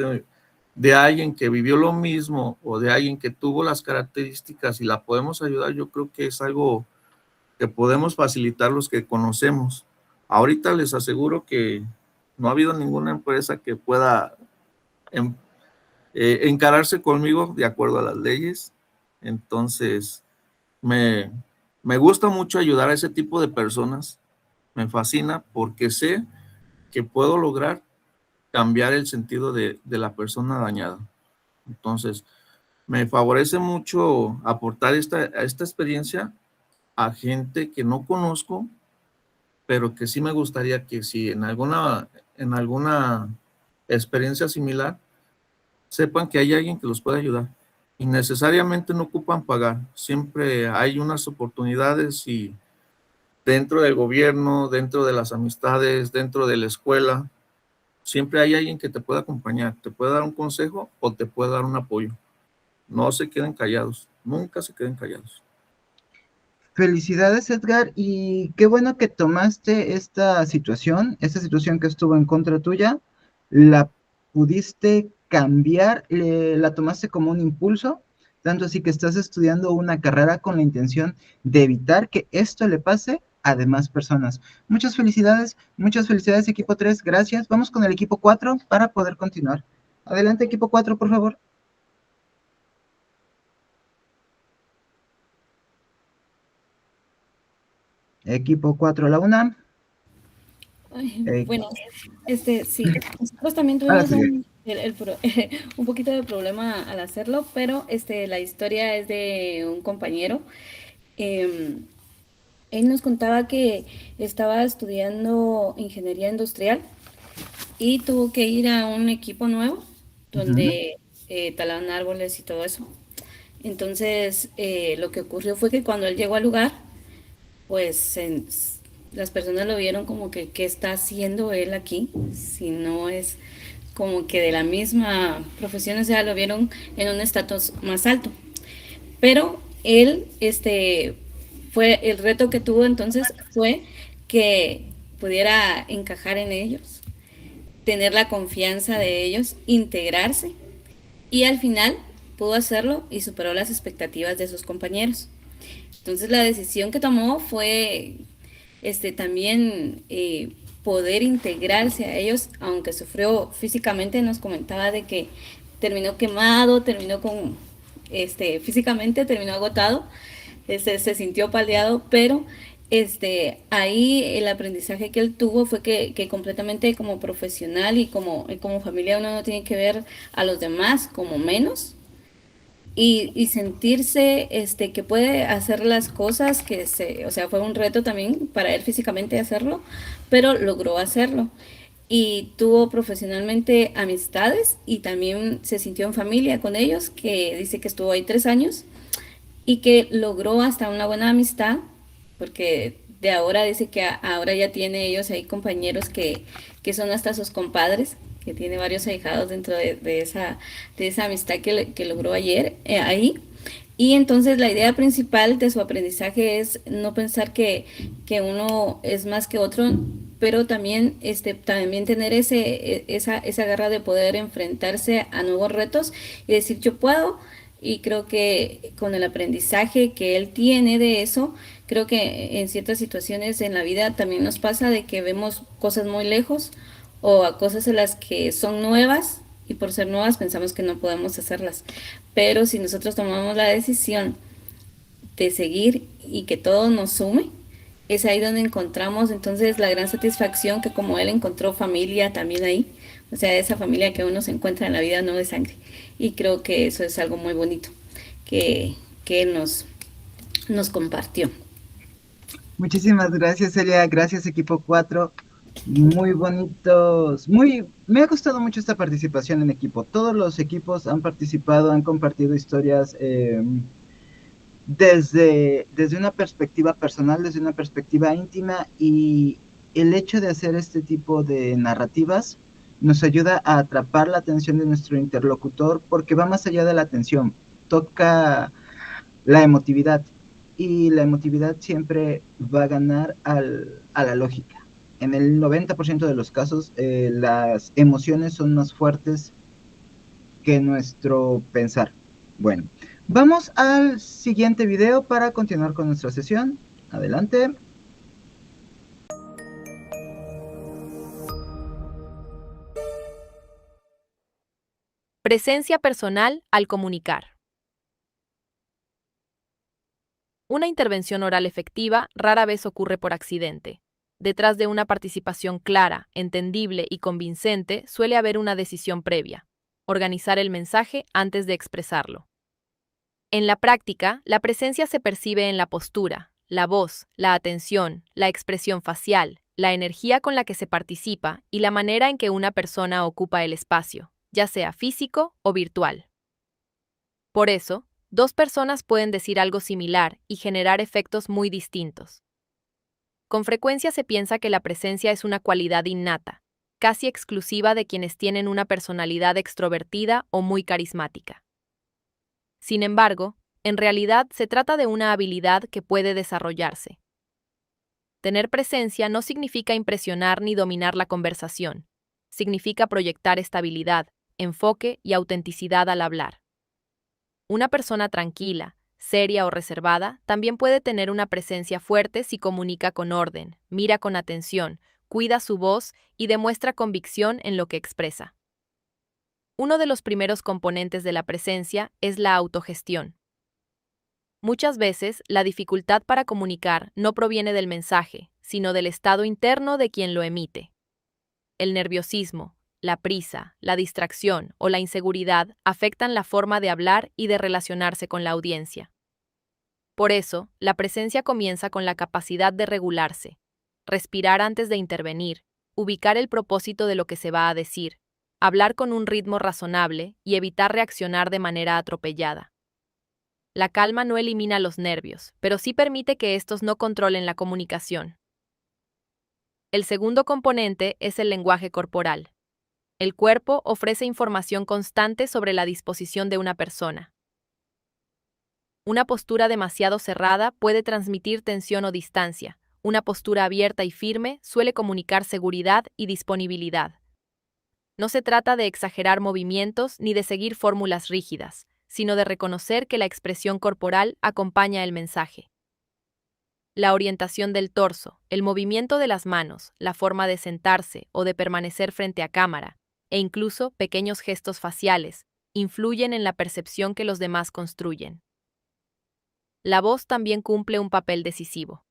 de alguien que vivió lo mismo o de alguien que tuvo las características y la podemos ayudar, yo creo que es algo que podemos facilitar los que conocemos. Ahorita les aseguro que no ha habido ninguna empresa que pueda encararse conmigo de acuerdo a las leyes. Entonces, me gusta mucho ayudar a ese tipo de personas. Me fascina porque sé que puedo lograr cambiar el sentido de la persona dañada. Entonces, me favorece mucho aportar esta experiencia a gente que no conozco, pero que sí me gustaría que si en alguna experiencia similar, sepan que hay alguien que los puede ayudar. Y necesariamente no ocupan pagar. Siempre hay unas oportunidades y dentro del gobierno, dentro de las amistades, dentro de la escuela, siempre hay alguien que te puede acompañar, te puede dar un consejo o te puede dar un apoyo. No se queden callados, nunca se queden callados. felicidades, Edgar, y qué bueno que tomaste esta situación que estuvo en contra tuya, la pudiste cambiar, la tomaste como un impulso, tanto así que estás estudiando una carrera con la intención de evitar que esto le pase a demás personas. Muchas felicidades, equipo 3, gracias. Vamos con el equipo 4 para poder continuar. Adelante, equipo 4, por favor. Equipo 4 a la una. Bueno, sí, nosotros también Ahora tuvimos sí. un poquito de problema al hacerlo, pero la historia es de un compañero. Él nos contaba que estaba estudiando ingeniería industrial y tuvo que ir a un equipo nuevo donde talaban árboles y todo eso. Entonces, lo que ocurrió fue que cuando él llegó al lugar, pues las personas lo vieron como que qué está haciendo él aquí, si no es como que de la misma profesión, o sea, lo vieron en un estatus más alto. Pero él, fue el reto que tuvo entonces fue que pudiera encajar en ellos, tener la confianza de ellos, integrarse y al final pudo hacerlo y superó las expectativas de sus compañeros. Entonces la decisión que tomó fue también poder integrarse a ellos, aunque sufrió físicamente. Nos comentaba de que terminó quemado, terminó con físicamente terminó agotado, se sintió paliado, pero ahí el aprendizaje que él tuvo fue que completamente como profesional y como familia uno no tiene que ver a los demás como menos, y sentirse que puede hacer las cosas o sea, fue un reto también para él físicamente hacerlo, pero logró hacerlo. Y tuvo profesionalmente amistades y también se sintió en familia con ellos, que dice que estuvo ahí 3 años y que logró hasta una buena amistad, porque de ahora dice que ahora ya tiene ellos ahí compañeros que son hasta sus compadres, que tiene varios ahijados dentro de esa amistad que logró ayer ahí. Y entonces la idea principal de su aprendizaje es no pensar que uno es más que otro, pero también, también tener esa garra de poder enfrentarse a nuevos retos y decir yo puedo. Y creo que con el aprendizaje que él tiene de eso, creo que en ciertas situaciones en la vida también nos pasa de que vemos cosas muy lejos o a cosas en las que son nuevas y por ser nuevas pensamos que no podemos hacerlas. Pero si nosotros tomamos la decisión de seguir y que todo nos sume, es ahí donde encontramos entonces la gran satisfacción que como él encontró familia también ahí, o sea, esa familia que uno se encuentra en la vida no de sangre. Y creo que eso es algo muy bonito que él nos compartió. Muchísimas gracias, Celia. Gracias, equipo 4. Muy bonitos. Me ha gustado mucho esta participación en equipo. Todos los equipos han participado, han compartido historias desde una perspectiva personal, desde una perspectiva íntima, y el hecho de hacer este tipo de narrativas nos ayuda a atrapar la atención de nuestro interlocutor porque va más allá de la atención, toca la emotividad, y la emotividad siempre va a ganar a la lógica. En el 90% de los casos, las emociones son más fuertes que nuestro pensar. Bueno, vamos al siguiente video para continuar con nuestra sesión. Adelante. Presencia personal al comunicar. Una intervención oral efectiva rara vez ocurre por accidente. Detrás de una participación clara, entendible y convincente suele haber una decisión previa: organizar el mensaje antes de expresarlo. En la práctica, la presencia se percibe en la postura, la voz, la atención, la expresión facial, la energía con la que se participa y la manera en que una persona ocupa el espacio, ya sea físico o virtual. Por eso, dos personas pueden decir algo similar y generar efectos muy distintos. Con frecuencia se piensa que la presencia es una cualidad innata, casi exclusiva de quienes tienen una personalidad extrovertida o muy carismática. Sin embargo, en realidad se trata de una habilidad que puede desarrollarse. Tener presencia no significa impresionar ni dominar la conversación. Significa proyectar estabilidad, enfoque y autenticidad al hablar. Una persona tranquila, seria o reservada también puede tener una presencia fuerte si comunica con orden, mira con atención, cuida su voz y demuestra convicción en lo que expresa. Uno de los primeros componentes de la presencia es la autogestión. Muchas veces, la dificultad para comunicar no proviene del mensaje, sino del estado interno de quien lo emite. El nerviosismo, la prisa, la distracción o la inseguridad afectan la forma de hablar y de relacionarse con la audiencia. Por eso, la presencia comienza con la capacidad de regularse, respirar antes de intervenir, ubicar el propósito de lo que se va a decir, hablar con un ritmo razonable y evitar reaccionar de manera atropellada. La calma no elimina los nervios, pero sí permite que estos no controlen la comunicación. El segundo componente es el lenguaje corporal. El cuerpo ofrece información constante sobre la disposición de una persona. Una postura demasiado cerrada puede transmitir tensión o distancia. Una postura abierta y firme suele comunicar seguridad y disponibilidad. No se trata de exagerar movimientos ni de seguir fórmulas rígidas, sino de reconocer que la expresión corporal acompaña el mensaje. La orientación del torso, el movimiento de las manos, la forma de sentarse o de permanecer frente a cámara, e incluso pequeños gestos faciales, influyen en la percepción que los demás construyen. La voz también cumple un papel decisivo.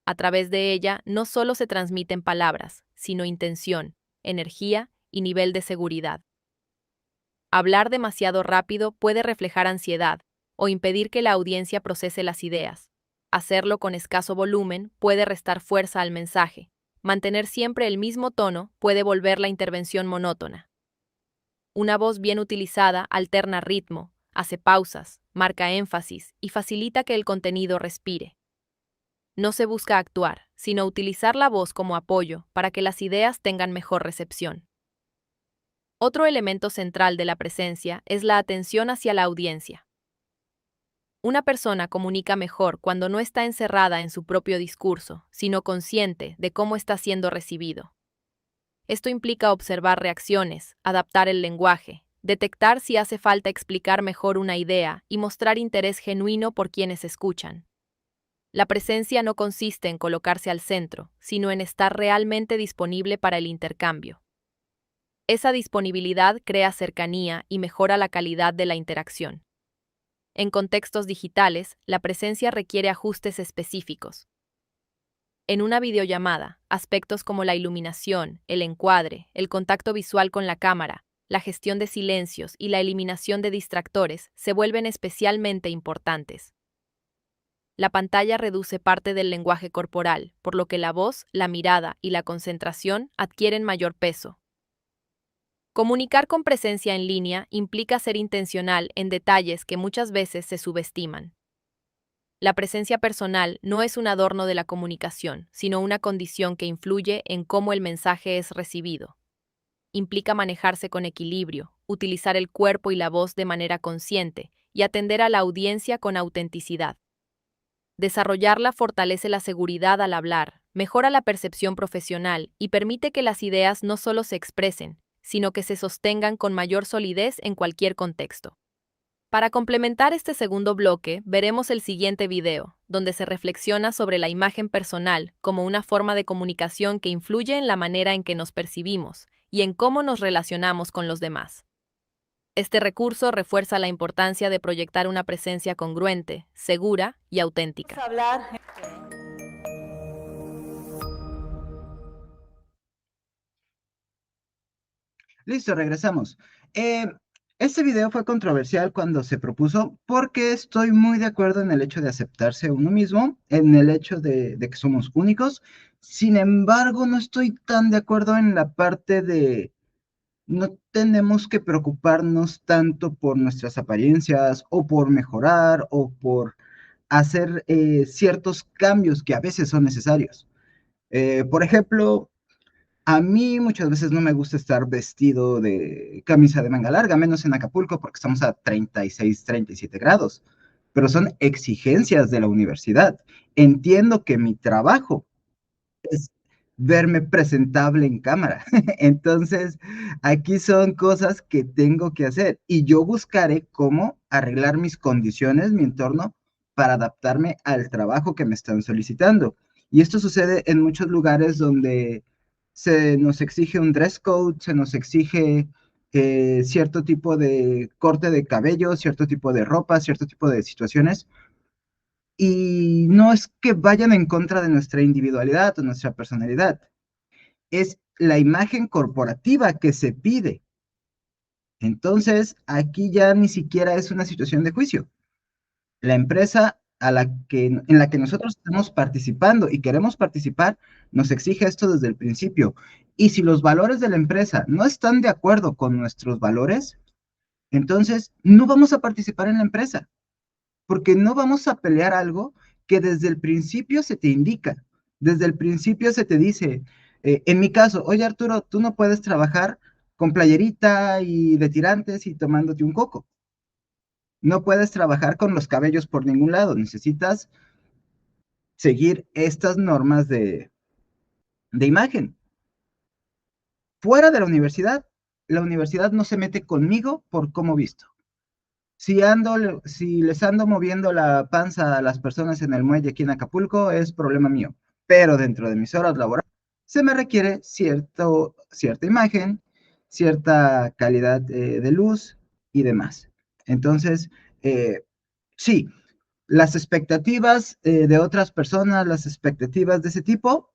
A través de ella no solo se transmiten palabras, sino intención, energía y nivel de seguridad. Hablar demasiado rápido puede reflejar ansiedad o impedir que la audiencia procese las ideas. Hacerlo con escaso volumen puede restar fuerza al mensaje. Mantener siempre el mismo tono puede volver la intervención monótona. Una voz bien utilizada alterna ritmo, hace pausas, marca énfasis y facilita que el contenido respire. No se busca actuar, sino utilizar la voz como apoyo para que las ideas tengan mejor recepción. Otro elemento central de la presencia es la atención hacia la audiencia. Una persona comunica mejor cuando no está encerrada en su propio discurso, sino consciente de cómo está siendo recibido. Esto implica observar reacciones, adaptar el lenguaje, detectar si hace falta explicar mejor una idea y mostrar interés genuino por quienes escuchan. La presencia no consiste en colocarse al centro, sino en estar realmente disponible para el intercambio. Esa disponibilidad crea cercanía y mejora la calidad de la interacción. En contextos digitales, la presencia requiere ajustes específicos. En una videollamada, aspectos como la iluminación, el encuadre, el contacto visual con la cámara, la gestión de silencios y la eliminación de distractores se vuelven especialmente importantes. La pantalla reduce parte del lenguaje corporal, por lo que la voz, la mirada y la concentración adquieren mayor peso. Comunicar con presencia en línea implica ser intencional en detalles que muchas veces se subestiman. La presencia personal no es un adorno de la comunicación, sino una condición que influye en cómo el mensaje es recibido. Implica manejarse con equilibrio, utilizar el cuerpo y la voz de manera consciente y atender a la audiencia con autenticidad. Desarrollarla fortalece la seguridad al hablar, mejora la percepción profesional y permite que las ideas no solo se expresen, sino que se sostengan con mayor solidez en cualquier contexto. Para complementar este segundo bloque, veremos el siguiente video, donde se reflexiona sobre la imagen personal como una forma de comunicación que influye en la manera en que nos percibimos y en cómo nos relacionamos con los demás. Este recurso refuerza la importancia de proyectar una presencia congruente, segura y auténtica. Listo, regresamos. Este video fue controversial cuando se propuso porque estoy muy de acuerdo en el hecho de aceptarse uno mismo, en el hecho de que somos únicos. Sin embargo, no estoy tan de acuerdo en la parte de no tenemos que preocuparnos tanto por nuestras apariencias o por mejorar o por hacer ciertos cambios que a veces son necesarios. Por ejemplo, a mí muchas veces no me gusta estar vestido de camisa de manga larga, menos en Acapulco porque estamos a 36, 37 grados, pero son exigencias de la universidad. Entiendo que mi trabajo es verme presentable en cámara. Entonces, aquí son cosas que tengo que hacer y yo buscaré cómo arreglar mis condiciones, mi entorno, para adaptarme al trabajo que me están solicitando. Y esto sucede en muchos lugares donde se nos exige un dress code, se nos exige cierto tipo de corte de cabello, cierto tipo de ropa, cierto tipo de situaciones. Y no es que vayan en contra de nuestra individualidad o nuestra personalidad, es la imagen corporativa que se pide. Entonces, aquí ya ni siquiera es una situación de juicio. La empresa en la que nosotros estamos participando y queremos participar, nos exige esto desde el principio. Y si los valores de la empresa no están de acuerdo con nuestros valores, entonces no vamos a participar en la empresa, porque no vamos a pelear algo que desde el principio se te indica, desde el principio se te dice, en mi caso, oye Arturo, tú no puedes trabajar con playerita y de tirantes y tomándote un coco. No puedes trabajar con los cabellos por ningún lado, necesitas seguir estas normas de imagen. Fuera de la universidad no se mete conmigo por cómo visto. Si les ando moviendo la panza a las personas en el muelle aquí en Acapulco, es problema mío. Pero dentro de mis horas laborales se me requiere cierta imagen, cierta calidad de luz y demás. Entonces, sí, las expectativas de otras personas, las expectativas de ese tipo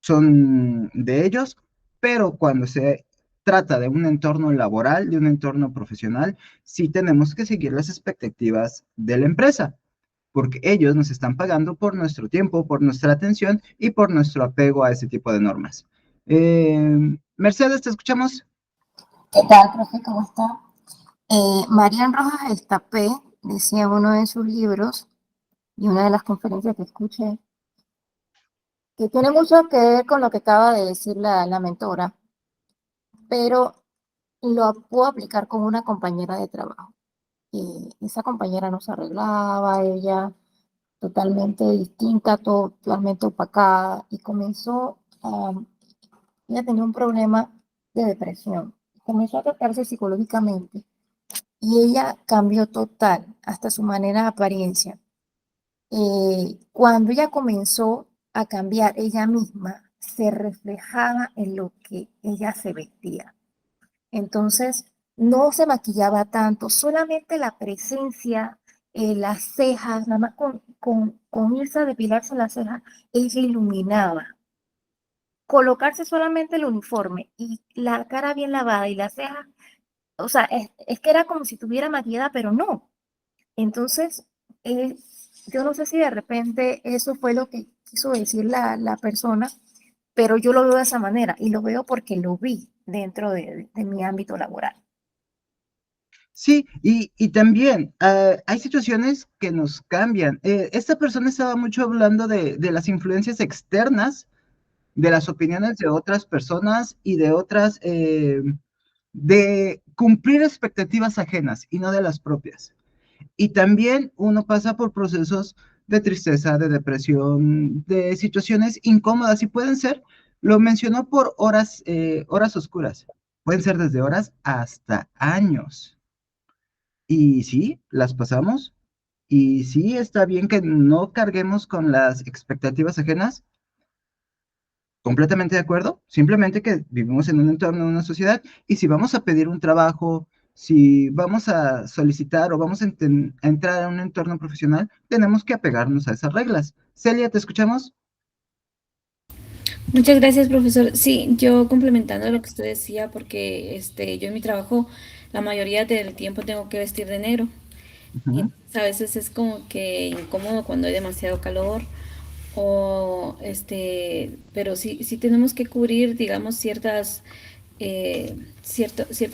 son de ellos, pero cuando se trata de un entorno laboral, de un entorno profesional, sí tenemos que seguir las expectativas de la empresa, porque ellos nos están pagando por nuestro tiempo, por nuestra atención y por nuestro apego a ese tipo de normas. Mercedes, ¿te escuchamos? ¿Qué tal, profe? ¿Cómo está? Marian Rojas Estapé decía en uno de sus libros y una de las conferencias que escuché que tiene mucho que ver con lo que acaba de decir la mentora, pero lo puedo aplicar con una compañera de trabajo. Esa compañera no se arreglaba, ella totalmente distinta, totalmente opacada, y ella tenía un problema de depresión, comenzó a tratarse psicológicamente, y ella cambió total, hasta su manera de apariencia. Cuando ella comenzó a cambiar ella misma, se reflejaba en lo que ella se vestía. Entonces, no se maquillaba tanto, solamente la presencia las cejas, nada más con irse a depilarse las cejas, ella iluminaba. Colocarse solamente el uniforme y la cara bien lavada y las cejas, o sea, es que era como si estuviera maquillada, pero no. Entonces, yo no sé si de repente eso fue lo que quiso decir la persona, pero yo lo veo de esa manera y lo veo porque lo vi dentro de mi ámbito laboral. Sí, y también hay situaciones que nos cambian. Esta persona estaba mucho hablando de las influencias externas, de las opiniones de otras personas y de otras, de cumplir expectativas ajenas y no de las propias. Y también uno pasa por procesos de tristeza, de depresión, de situaciones incómodas y pueden ser, lo mencionó por horas oscuras, pueden ser desde horas hasta años. Y sí, las pasamos. Y sí, está bien que no carguemos con las expectativas ajenas. Completamente de acuerdo. Simplemente que vivimos en un entorno, en una sociedad. Y si vamos a pedir un trabajo, si vamos a solicitar o vamos a entrar a un entorno profesional, tenemos que apegarnos a esas reglas. Celia, ¿te escuchamos? Muchas gracias, profesor. Sí, yo complementando lo que usted decía, porque yo en mi trabajo la mayoría del tiempo tengo que vestir de negro. Y Ujú. entonces a veces es como que incómodo cuando hay demasiado calor o pero sí tenemos que cubrir, digamos, cierto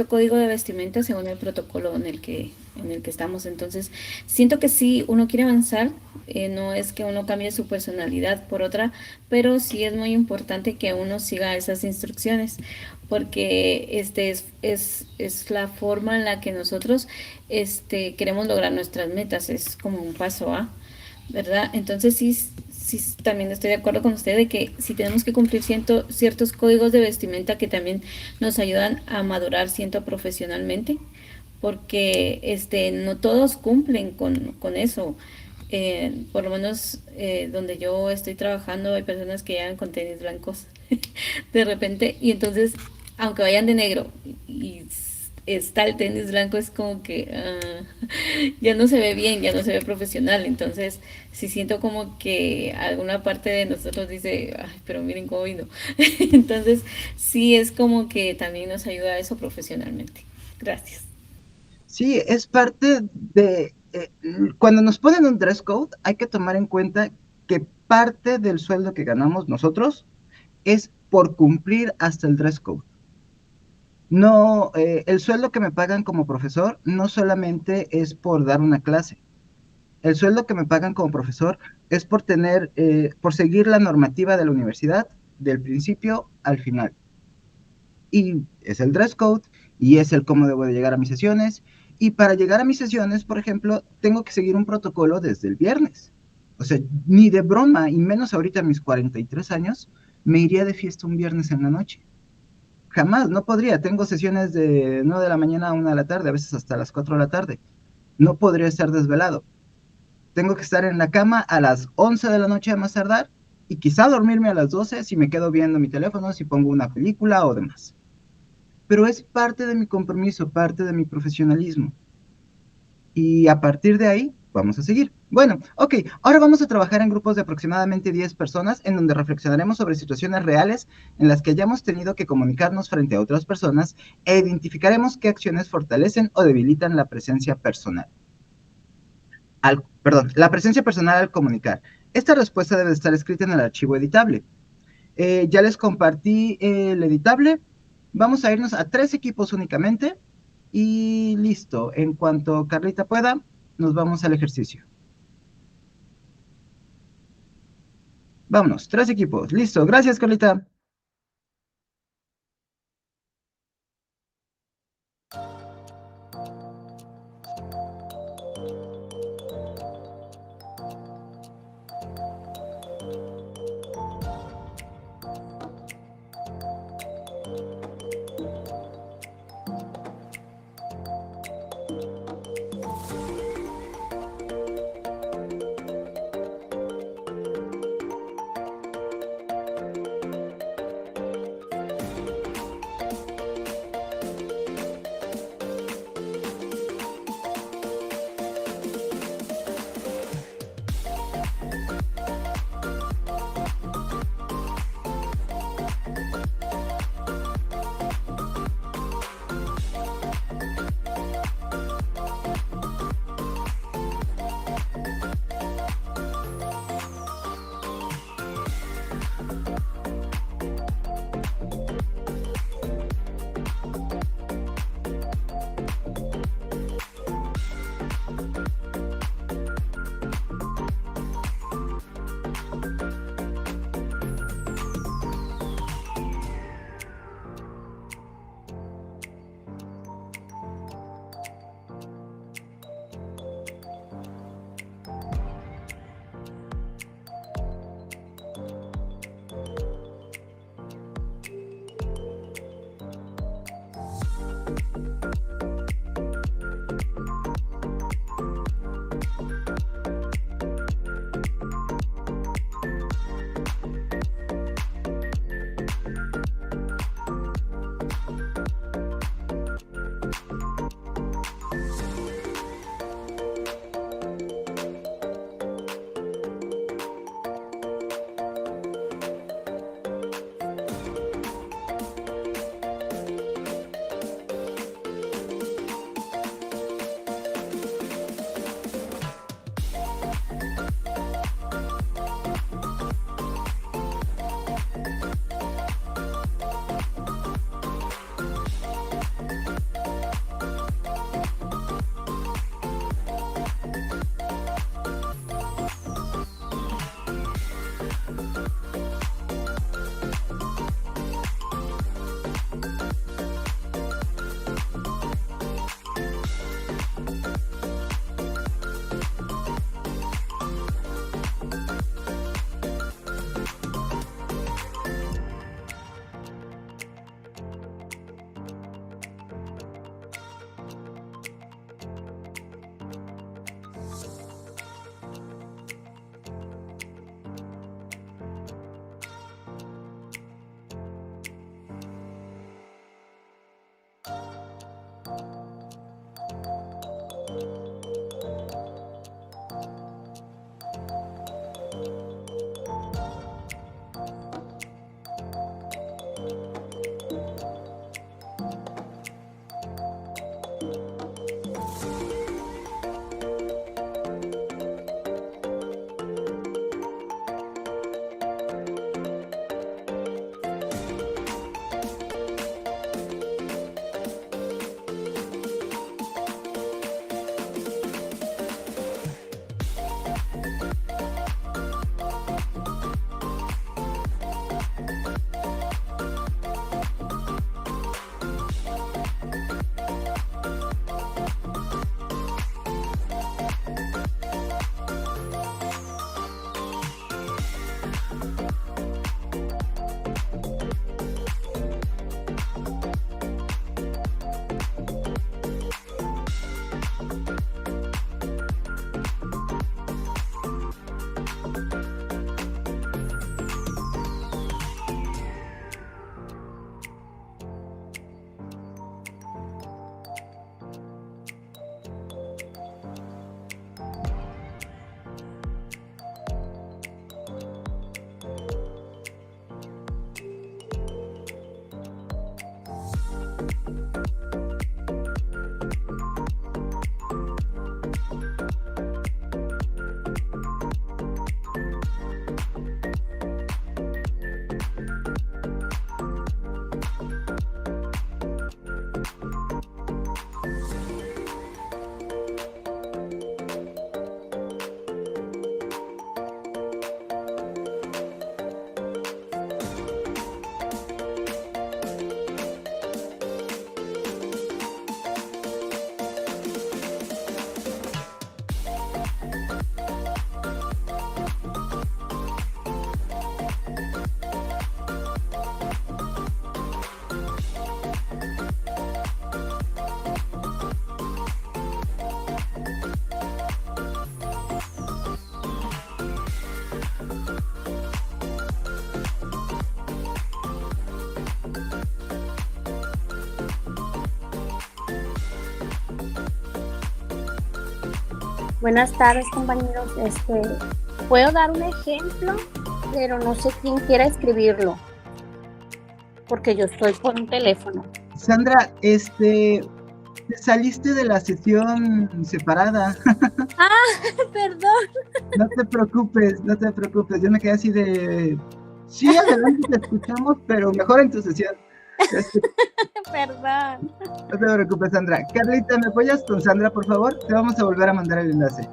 código de vestimenta según el protocolo en el que estamos. Entonces, siento que si uno quiere avanzar, no es que uno cambie su personalidad por otra, pero sí es muy importante que uno siga esas instrucciones, porque es la forma en la que nosotros queremos lograr nuestras metas, es como un paso A, ¿verdad? Entonces sí, también estoy de acuerdo con usted de que si tenemos que cumplir ciertos códigos de vestimenta que también nos ayudan a madurar, siento, profesionalmente, porque no todos cumplen con eso. Por lo menos donde yo estoy trabajando hay personas que llegan con tenis blancos de repente y entonces, aunque vayan de negro y está el tenis blanco, es como que ya no se ve bien, ya no se ve profesional. Entonces, sí siento como que alguna parte de nosotros dice, ay, pero miren cómo vino. Entonces, sí es como que también nos ayuda a eso profesionalmente. Gracias. Sí, es parte de, cuando nos ponen un dress code, hay que tomar en cuenta que parte del sueldo que ganamos nosotros es por cumplir hasta el dress code. No, el sueldo que me pagan como profesor no solamente es por dar una clase. El sueldo que me pagan como profesor es por por seguir la normativa de la universidad del principio al final. Y es el dress code y es el cómo debo de llegar a mis sesiones. Y para llegar a mis sesiones, por ejemplo, tengo que seguir un protocolo desde el viernes. O sea, ni de broma, y menos ahorita a mis 43 años, me iría de fiesta un viernes en la noche. Jamás, no podría. Tengo sesiones de 9 de la mañana a 1 de la tarde, a veces hasta las 4 de la tarde. No podría estar desvelado. Tengo que estar en la cama a las 11 de la noche a más tardar y quizá dormirme a las 12 si me quedo viendo mi teléfono, si pongo una película o demás. Pero es parte de mi compromiso, parte de mi profesionalismo. Y a partir de ahí, vamos a seguir. Bueno, ok, ahora vamos a trabajar en grupos de aproximadamente 10 personas en donde reflexionaremos sobre situaciones reales en las que hayamos tenido que comunicarnos frente a otras personas e identificaremos qué acciones fortalecen o debilitan la presencia personal. La presencia personal al comunicar. Esta respuesta debe estar escrita en el archivo editable. Ya les compartí el editable. Vamos a irnos a 3 equipos únicamente. Y listo. En cuanto Carlita pueda, nos vamos al ejercicio. Vámonos, 3 equipos. Listo. Gracias, Carlita. Buenas tardes, compañeros. Puedo dar un ejemplo, pero no sé quién quiera escribirlo, porque yo estoy por un teléfono. Sandra, saliste de la sesión separada. Perdón. No te preocupes, no te preocupes. Yo me quedé así de... Sí, adelante, te escuchamos, pero mejor en tu sesión. Perdón. No te preocupes, Sandra. Carlita, ¿me apoyas con Sandra, por favor? Te vamos a volver a mandar el enlace.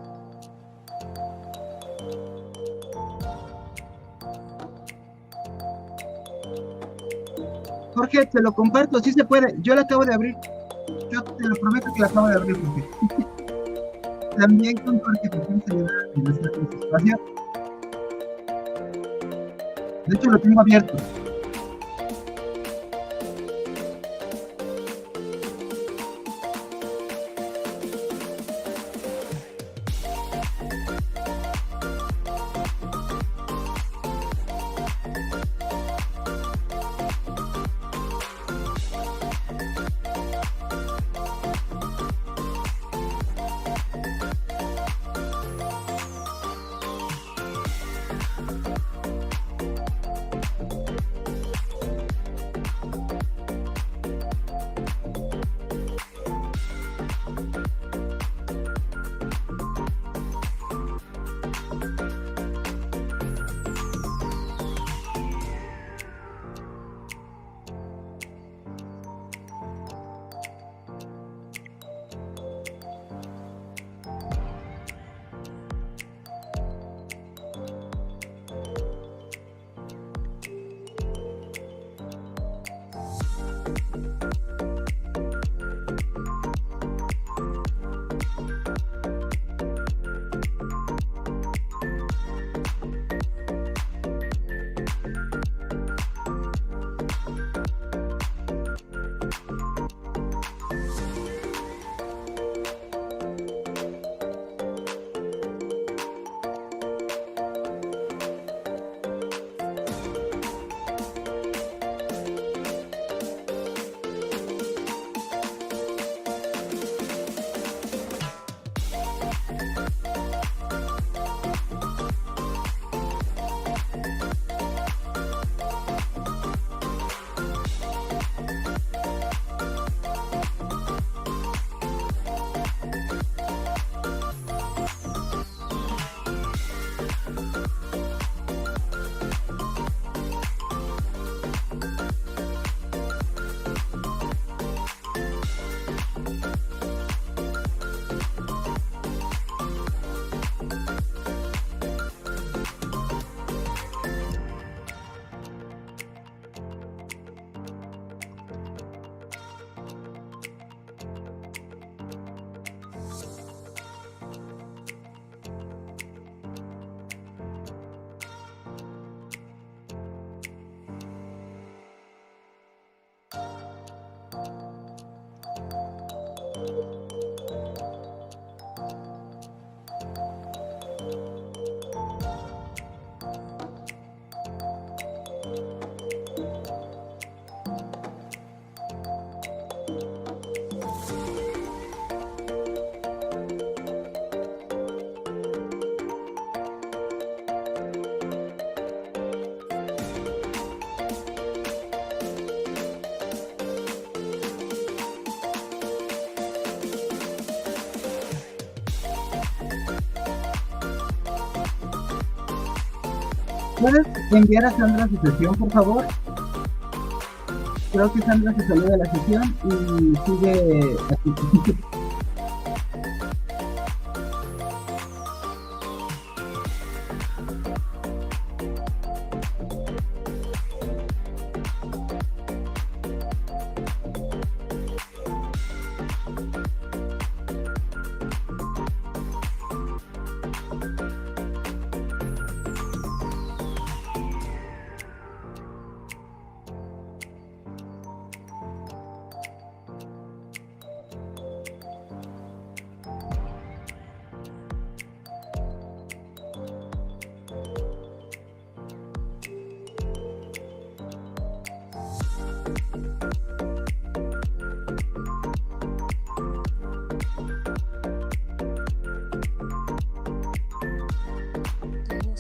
Jorge, te lo comparto, sí se puede. Yo la acabo de abrir. Yo te lo prometo que la acabo de abrir, Jorge. También con Jorge te puedes ayudar en esta espacio. De hecho, lo tengo abierto. ¿Puedes enviar a Sandra a su sesión, por favor? Creo que Sandra se salió de la sesión y sigue aquí.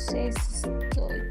sé si estoy.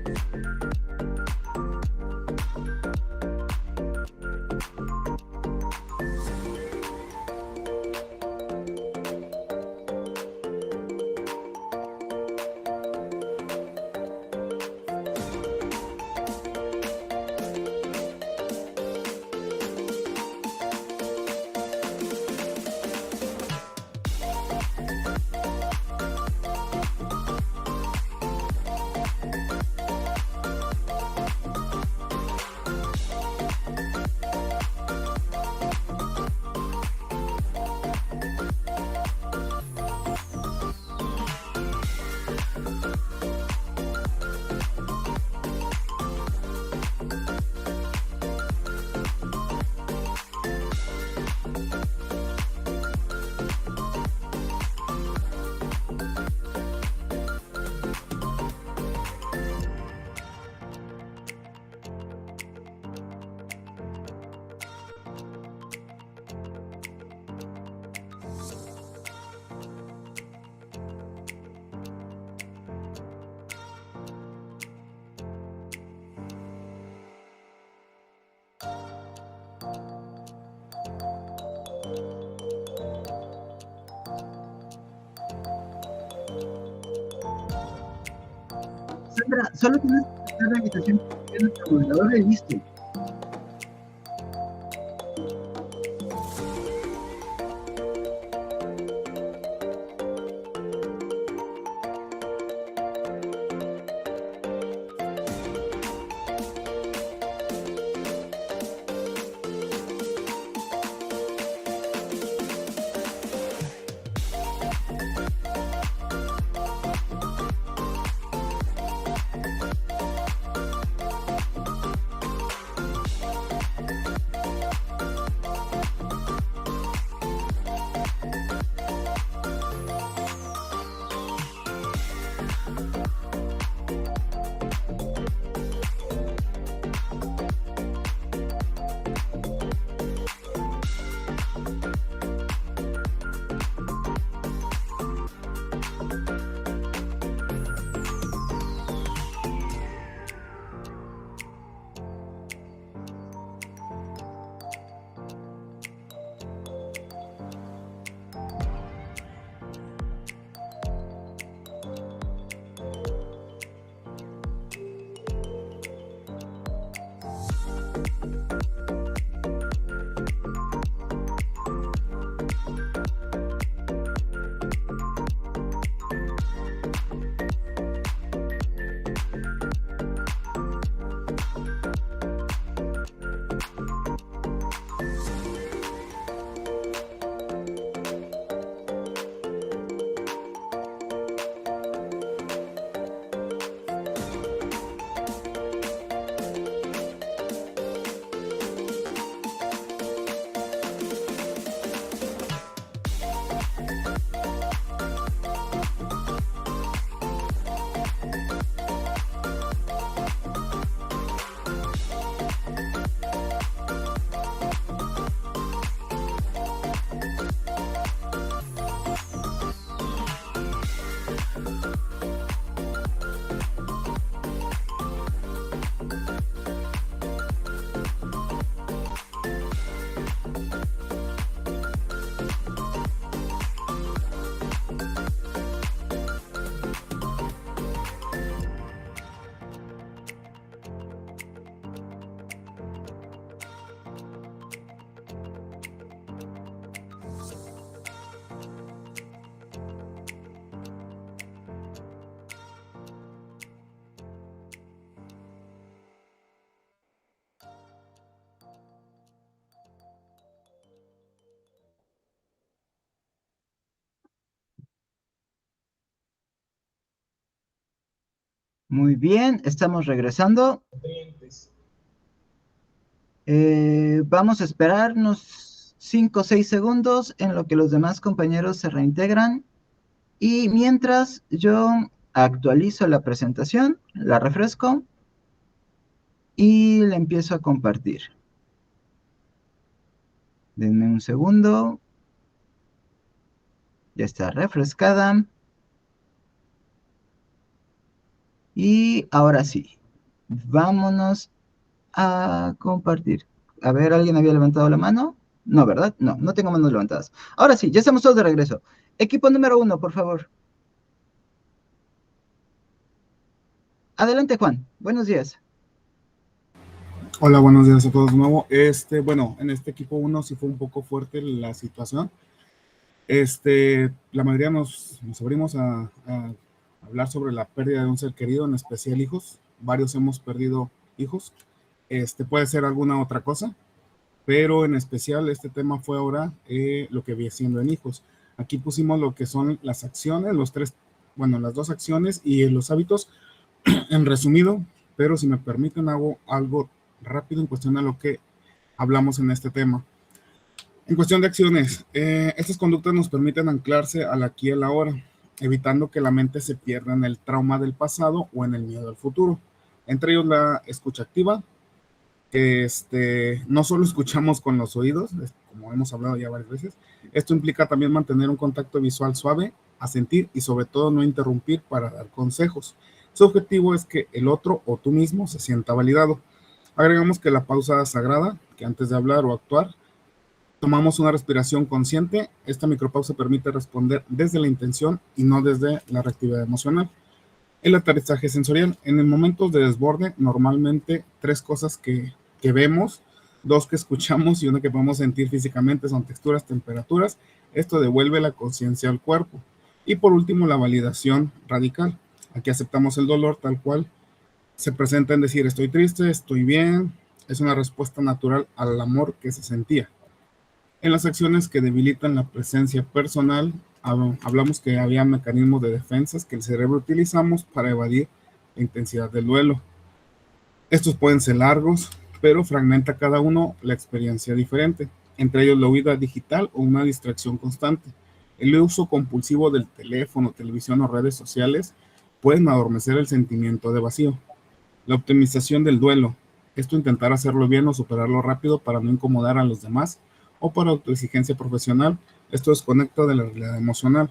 Sandra, solo tienes que estar la invitación en nuestro moderador y listo. Muy bien, estamos regresando. Vamos a esperar unos 5 o 6 segundos en lo que los demás compañeros se reintegran. Y mientras yo actualizo la presentación, la refresco y la empiezo a compartir. Denme un segundo. Ya está refrescada. Y ahora sí, vámonos a compartir. A ver, ¿alguien había levantado la mano? No, ¿verdad? No, no tengo manos levantadas. Ahora sí, ya estamos todos de regreso. Equipo número 1, por favor. Adelante, Juan. Buenos días. Hola, buenos días a todos de nuevo. Bueno, en este equipo 1 sí fue un poco fuerte la situación. La mayoría nos abrimos a hablar sobre la pérdida de un ser querido, en especial hijos. Varios hemos perdido hijos. Puede ser alguna otra cosa, pero en especial este tema fue ahora lo que viene siendo en hijos. Aquí pusimos lo que son las acciones, las dos acciones y los hábitos en resumido, pero si me permiten hago algo rápido en cuestión a lo que hablamos en este tema. En cuestión de acciones, estas conductas nos permiten anclarse al aquí y al ahora, evitando que la mente se pierda en el trauma del pasado o en el miedo al futuro. Entre ellos la escucha activa, que no solo escuchamos con los oídos, como hemos hablado ya varias veces, esto implica también mantener un contacto visual suave, asentir y sobre todo no interrumpir para dar consejos. Su objetivo es que el otro o tú mismo se sienta validado. Agregamos que la pausa sagrada, que antes de hablar o actuar, tomamos una respiración consciente. Esta micropausa permite responder desde la intención y no desde la reactividad emocional. El aterrizaje sensorial. En el momento de desborde, normalmente 3 cosas que vemos, 2 que escuchamos y 1 que podemos sentir físicamente son texturas, temperaturas. Esto devuelve la conciencia al cuerpo. Y por último, la validación radical. Aquí aceptamos el dolor tal cual se presenta en decir estoy triste, estoy bien. Es una respuesta natural al amor que se sentía. En las acciones que debilitan la presencia personal, hablamos que había mecanismos de defensas que el cerebro utilizamos para evadir la intensidad del duelo. Estos pueden ser largos, pero fragmenta cada uno la experiencia diferente, entre ellos la huida digital o una distracción constante. El uso compulsivo del teléfono, televisión o redes sociales pueden adormecer el sentimiento de vacío. La optimización del duelo, esto intentar hacerlo bien o superarlo rápido para no incomodar a los demás o para autoexigencia profesional, esto desconecta de la realidad emocional.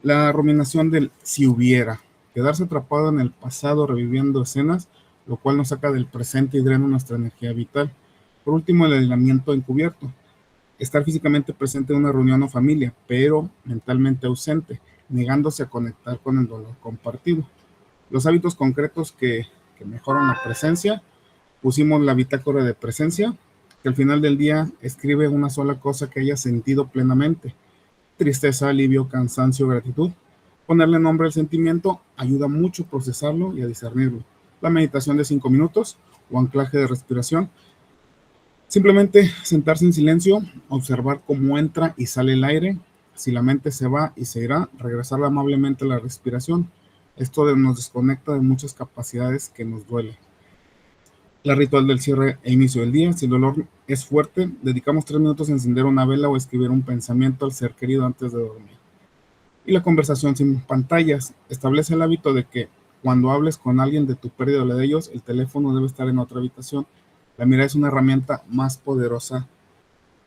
La ruminación del si hubiera, quedarse atrapado en el pasado reviviendo escenas, lo cual nos saca del presente y drena nuestra energía vital. Por último, el aislamiento encubierto, estar físicamente presente en una reunión o familia, pero mentalmente ausente, negándose a conectar con el dolor compartido. Los hábitos concretos que mejoran la presencia, pusimos la bitácora de presencia, que al final del día escribe una sola cosa que haya sentido plenamente: tristeza, alivio, cansancio, gratitud. Ponerle nombre al sentimiento ayuda mucho a procesarlo y a discernirlo. La meditación de 5 minutos o anclaje de respiración. Simplemente sentarse en silencio, observar cómo entra y sale el aire. Si la mente se va y se irá, regresar amablemente a la respiración. Esto nos desconecta de muchas capacidades que nos duelen. La ritual del cierre e inicio del día. Si el dolor es fuerte, dedicamos 3 minutos a encender una vela o escribir un pensamiento al ser querido antes de dormir. Y la conversación sin pantallas. Establece el hábito de que cuando hables con alguien de tu pérdida o la de ellos, el teléfono debe estar en otra habitación. La mirada es una herramienta más poderosa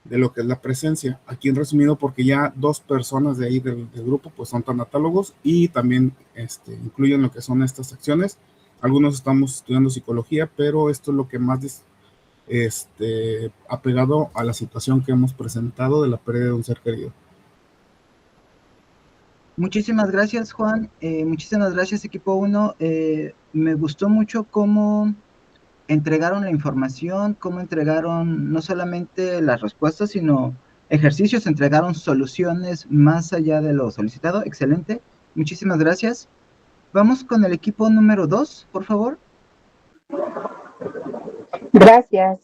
de lo que es la presencia. Aquí en resumido, porque ya 2 personas de ahí del grupo pues son tanatólogos y también incluyen lo que son estas acciones. Algunos estamos estudiando psicología, pero esto es lo que más apegado a la situación que hemos presentado de la pérdida de un ser querido. Muchísimas gracias, Juan. Muchísimas gracias, equipo 1. Me gustó mucho cómo entregaron la información, cómo entregaron no solamente las respuestas, sino ejercicios, entregaron soluciones más allá de lo solicitado. Excelente. Muchísimas gracias. Vamos con el equipo número 2, por favor. Gracias.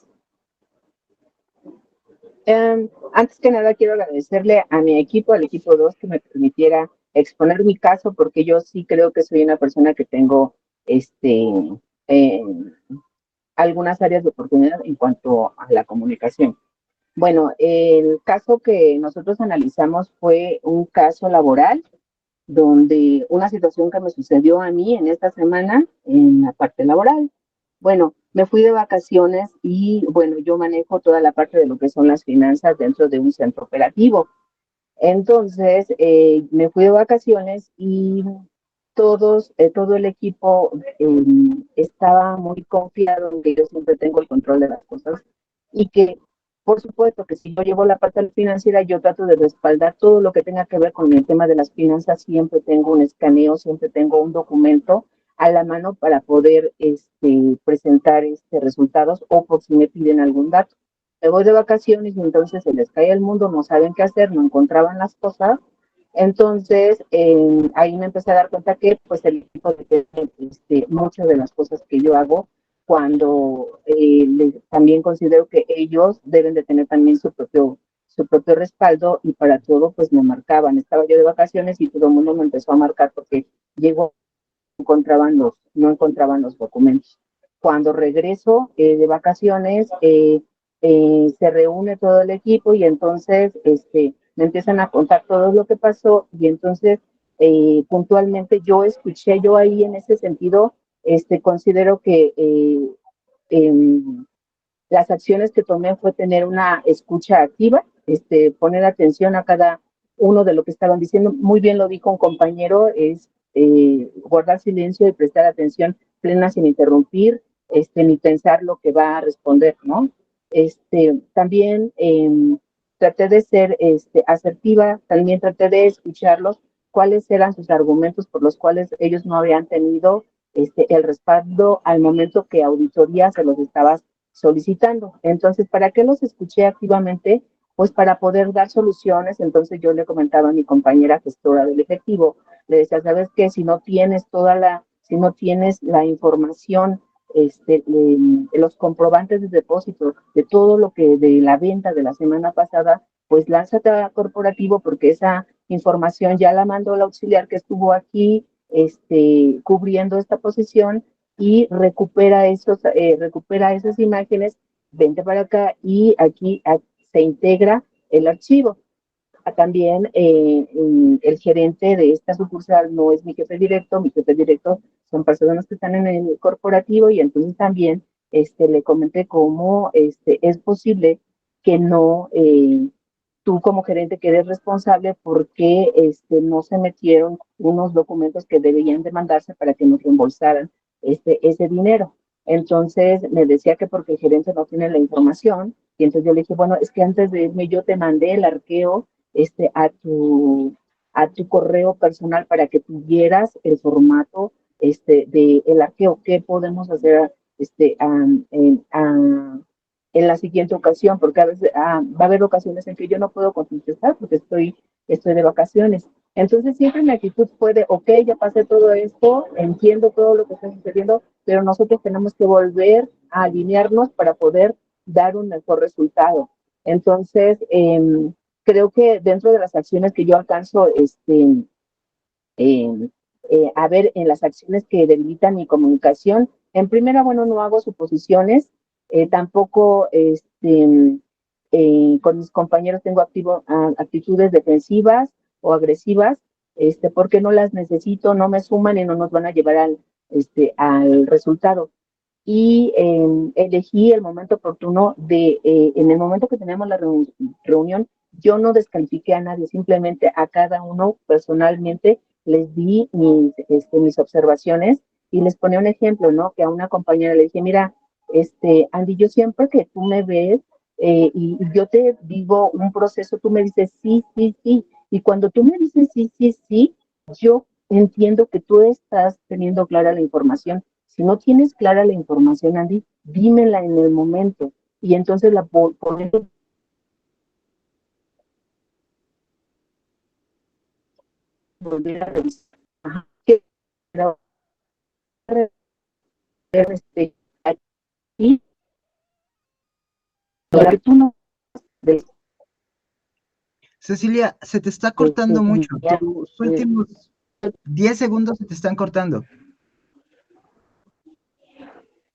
Antes que nada, quiero agradecerle a mi equipo, al equipo 2, que me permitiera exponer mi caso, porque yo sí creo que soy una persona que tengo algunas áreas de oportunidad en cuanto a la comunicación. Bueno, el caso que nosotros analizamos fue un caso laboral, donde una situación que me sucedió a mí en esta semana en la parte laboral. Bueno, me fui de vacaciones y, bueno, yo manejo toda la parte de lo que son las finanzas dentro de un centro operativo. Entonces, me fui de vacaciones y todo el equipo estaba muy confiado en que yo siempre tengo el control de las cosas y que, por supuesto, que si yo llevo la parte financiera, yo trato de respaldar todo lo que tenga que ver con el tema de las finanzas. Siempre tengo un escaneo, siempre tengo un documento a la mano para poder presentar resultados o por si me piden algún dato. Me voy de vacaciones y entonces se les cae el mundo, no saben qué hacer, no encontraban las cosas. Entonces, ahí me empecé a dar cuenta que pues el equipo depende muchas de las cosas que yo hago, cuando también considero que ellos deben de tener también su propio respaldo, y para todo pues me marcaban. Estaba yo de vacaciones y todo el mundo me empezó a marcar porque llegó, no encontraban los documentos. Cuando regreso de vacaciones, se reúne todo el equipo y entonces me empiezan a contar todo lo que pasó, y entonces puntualmente yo ahí en ese sentido, considero que las acciones que tomé fue tener una escucha activa, poner atención a cada uno de lo que estaban diciendo. Muy bien lo dijo un compañero, es guardar silencio y prestar atención plena sin interrumpir, ni pensar lo que va a responder, ¿no? También traté de ser asertiva, también traté de escucharlos, cuáles eran sus argumentos por los cuales ellos no habían tenido el respaldo al momento que auditoría se los estaba solicitando. Entonces, ¿para qué los escuché activamente? Pues para poder dar soluciones. Entonces yo le comentaba a mi compañera gestora del efectivo, le decía, ¿sabes qué? Si no tienes la información, los comprobantes de depósito de todo lo que de la venta de la semana pasada, pues lánzate a corporativo, porque esa información ya la mandó el auxiliar que estuvo aquí cubriendo esta posición, y recupera esas imágenes, vente para acá y aquí se integra el archivo. También el gerente de esta sucursal no es mi jefe directo son personas que están en el corporativo, y entonces también le comenté cómo es posible que no, tú como gerente que eres responsable, porque no se metieron unos documentos que deberían demandarse para que nos reembolsaran ese dinero. Entonces me decía que porque el gerente no tiene la información, y entonces yo le dije, bueno, es que antes de irme yo te mandé el arqueo a tu correo personal para que tuvieras el formato de el arqueo. ¿Qué podemos hacer en la siguiente ocasión? Porque a veces va a haber ocasiones en que yo no puedo contestar porque estoy de vacaciones. Entonces siempre mi actitud fue de, ok, ya pasé todo esto, entiendo todo lo que está sucediendo, pero nosotros tenemos que volver a alinearnos para poder dar un mejor resultado. Entonces, creo que dentro de las acciones que yo alcanzo a ver en las acciones que debilitan mi comunicación, en primera, bueno, no hago suposiciones, tampoco con mis compañeros tengo actitudes defensivas o agresivas, porque no las necesito, no me suman y no nos van a llevar al resultado. Y elegí el momento oportuno en el momento que tenemos la reunión, yo no descalifiqué a nadie, simplemente a cada uno personalmente les di mis observaciones y les ponía un ejemplo, ¿no? Que a una compañera le dije, mira, Andy, yo siempre que tú me ves y yo te digo un proceso, tú me dices sí, sí, sí, y cuando tú me dices sí, sí, sí, yo entiendo que tú estás teniendo clara la información. Si no tienes clara la información, Andy, dímela en el momento, y entonces la ponemos volver a revisar. Ajá. Aquí, para que tú no Cecilia, se te está cortando mucho. Tus últimos 10 segundos se te están cortando.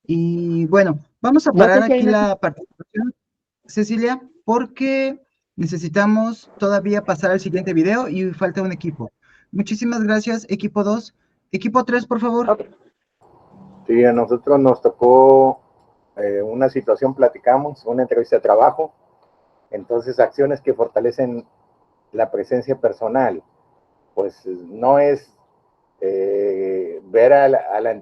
Y bueno, vamos a parar aquí la participación, Cecilia, porque necesitamos todavía pasar al siguiente video y falta un equipo. Muchísimas gracias, equipo 2. Equipo 3, por favor. Sí, a nosotros nos tocó una situación, platicamos, una entrevista de trabajo. Entonces, acciones que fortalecen la presencia personal, pues no es ver a la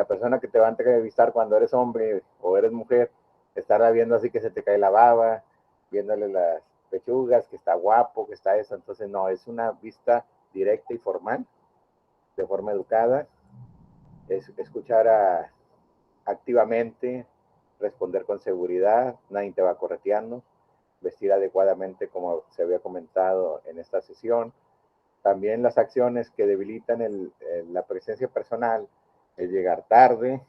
persona que te va a entrevistar cuando eres hombre o eres mujer, estarla viendo así que se te cae la baba, viéndole las pechugas, que está guapo, que está eso. Entonces, no, es una vista directa y formal, de forma educada, es escuchar activamente, responder con seguridad, nadie te va correteando, vestir adecuadamente como se había comentado en esta sesión. También las acciones que debilitan la presencia personal es llegar tarde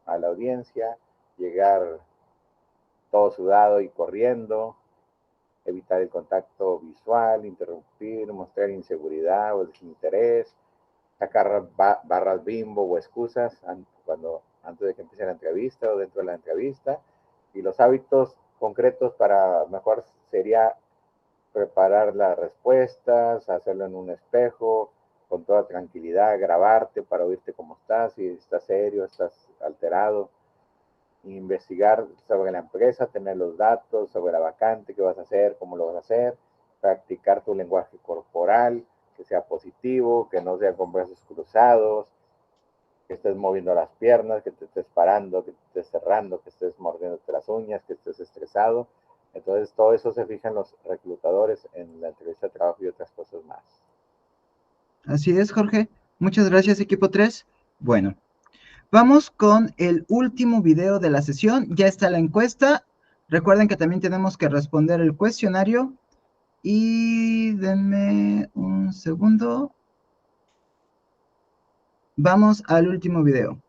a la audiencia, llegar todo sudado y corriendo, evitar el contacto visual, interrumpir, mostrar inseguridad o desinterés, sacar barras bimbo o excusas antes de que empiece la entrevista o dentro de la entrevista. Y los hábitos concretos para mejor sería preparar las respuestas, hacerlo en un espejo, con toda tranquilidad, grabarte para oírte cómo estás, si estás serio, estás alterado, investigar sobre la empresa, tener los datos sobre la vacante, qué vas a hacer, cómo lo vas a hacer, practicar tu lenguaje corporal, que sea positivo, que no sea con brazos cruzados, que estés moviendo las piernas, que te estés parando, que te estés cerrando, que estés mordiéndote las uñas, que estés estresado. Entonces, todo eso se fijan los reclutadores en la entrevista de trabajo y otras cosas más. Así es, Jorge. Muchas gracias, equipo 3. Bueno, vamos con el último video de la sesión. Ya está la encuesta. Recuerden que también tenemos que responder el cuestionario. Y denme un segundo. Vamos al último video.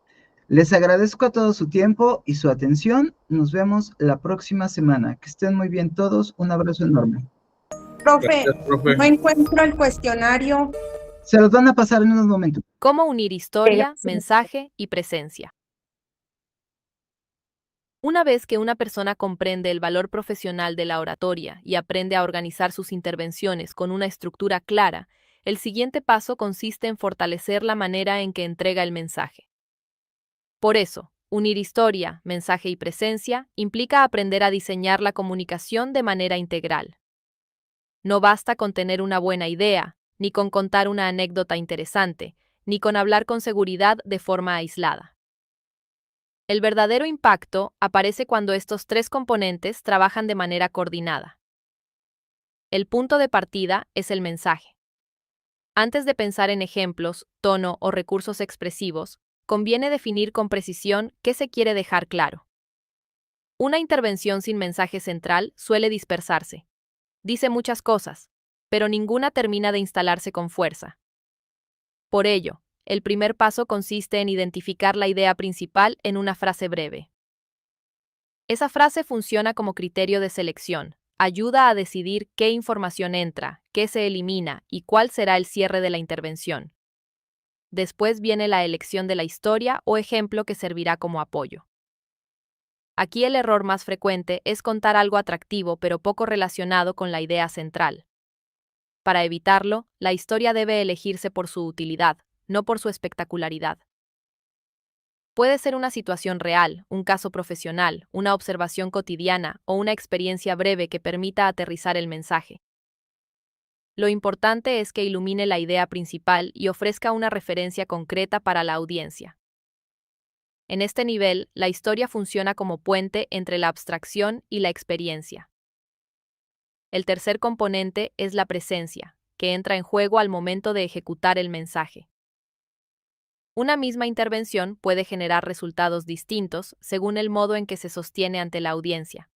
Les agradezco a todos su tiempo y su atención. Nos vemos la próxima semana. Que estén muy bien todos. Un abrazo enorme. Profe, Gracias, profe. no encuentro el cuestionario. Se los van a pasar en unos momentos. ¿Cómo unir historia, mensaje y presencia? Una vez que una persona comprende el valor profesional de la oratoria y aprende a organizar sus intervenciones con una estructura clara, el siguiente paso consiste en fortalecer la manera en que entrega el mensaje. Por eso, unir historia, mensaje y presencia implica aprender a diseñar la comunicación de manera integral. No basta con tener una buena idea, ni con contar una anécdota interesante, ni con hablar con seguridad de forma aislada. El verdadero impacto aparece cuando estos tres componentes trabajan de manera coordinada. El punto de partida es el mensaje. Antes de pensar en ejemplos, tono o recursos expresivos, conviene definir con precisión qué se quiere dejar claro. Una intervención sin mensaje central suele dispersarse. Dice muchas cosas, pero ninguna termina de instalarse con fuerza. Por ello, el primer paso consiste en identificar la idea principal en una frase breve. Esa frase funciona como criterio de selección, ayuda a decidir qué información entra, qué se elimina y cuál será el cierre de la intervención. Después viene la elección de la historia o ejemplo que servirá como apoyo. Aquí el error más frecuente es contar algo atractivo pero poco relacionado con la idea central. Para evitarlo, la historia debe elegirse por su utilidad, no por su espectacularidad. Puede ser una situación real, un caso profesional, una observación cotidiana o una experiencia breve que permita aterrizar el mensaje. Lo importante es que ilumine la idea principal y ofrezca una referencia concreta para la audiencia. En este nivel, la historia funciona como puente entre la abstracción y la experiencia. El tercer componente es la presencia, que entra en juego al momento de ejecutar el mensaje. Una misma intervención puede generar resultados distintos según el modo en que se sostiene ante la audiencia.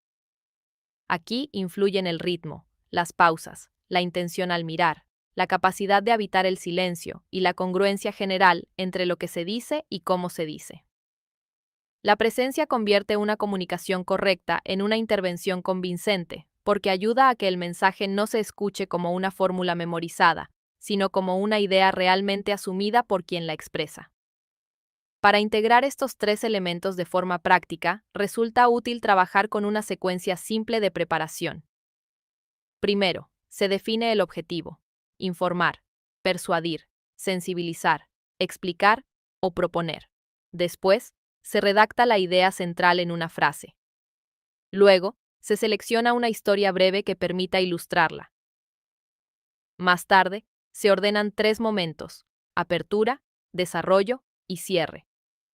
Aquí influyen el ritmo, las pausas, la intención al mirar, la capacidad de habitar el silencio y la congruencia general entre lo que se dice y cómo se dice. La presencia convierte una comunicación correcta en una intervención convincente, porque ayuda a que el mensaje no se escuche como una fórmula memorizada, sino como una idea realmente asumida por quien la expresa. Para integrar estos tres elementos de forma práctica, resulta útil trabajar con una secuencia simple de preparación. Primero, se define el objetivo: informar, persuadir, sensibilizar, explicar o proponer. Después, se redacta la idea central en una frase. Luego, se selecciona una historia breve que permita ilustrarla. Más tarde, se ordenan 3 momentos: apertura, desarrollo y cierre.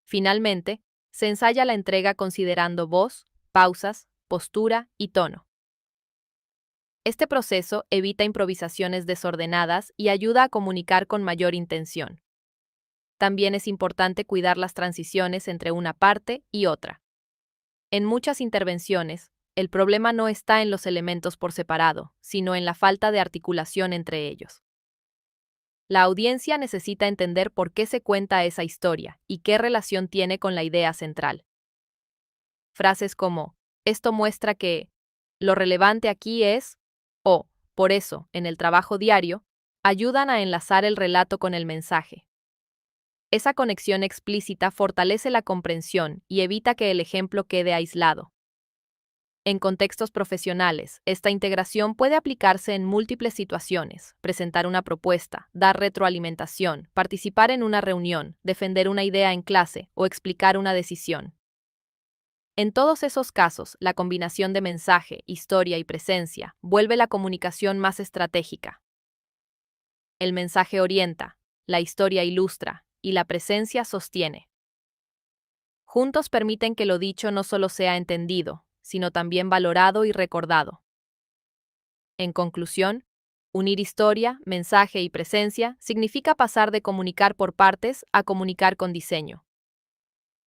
Finalmente, se ensaya la entrega considerando voz, pausas, postura y tono. Este proceso evita improvisaciones desordenadas y ayuda a comunicar con mayor intención. También es importante cuidar las transiciones entre una parte y otra. En muchas intervenciones, el problema no está en los elementos por separado, sino en la falta de articulación entre ellos. La audiencia necesita entender por qué se cuenta esa historia y qué relación tiene con la idea central. Frases como, esto muestra que, lo relevante aquí es, o, por eso, en el trabajo diario, ayudan a enlazar el relato con el mensaje. Esa conexión explícita fortalece la comprensión y evita que el ejemplo quede aislado. En contextos profesionales, esta integración puede aplicarse en múltiples situaciones: presentar una propuesta, dar retroalimentación, participar en una reunión, defender una idea en clase o explicar una decisión. En todos esos casos, la combinación de mensaje, historia y presencia vuelve la comunicación más estratégica. El mensaje orienta, la historia ilustra y la presencia sostiene. Juntos permiten que lo dicho no solo sea entendido, sino también valorado y recordado. En conclusión, unir historia, mensaje y presencia significa pasar de comunicar por partes a comunicar con diseño.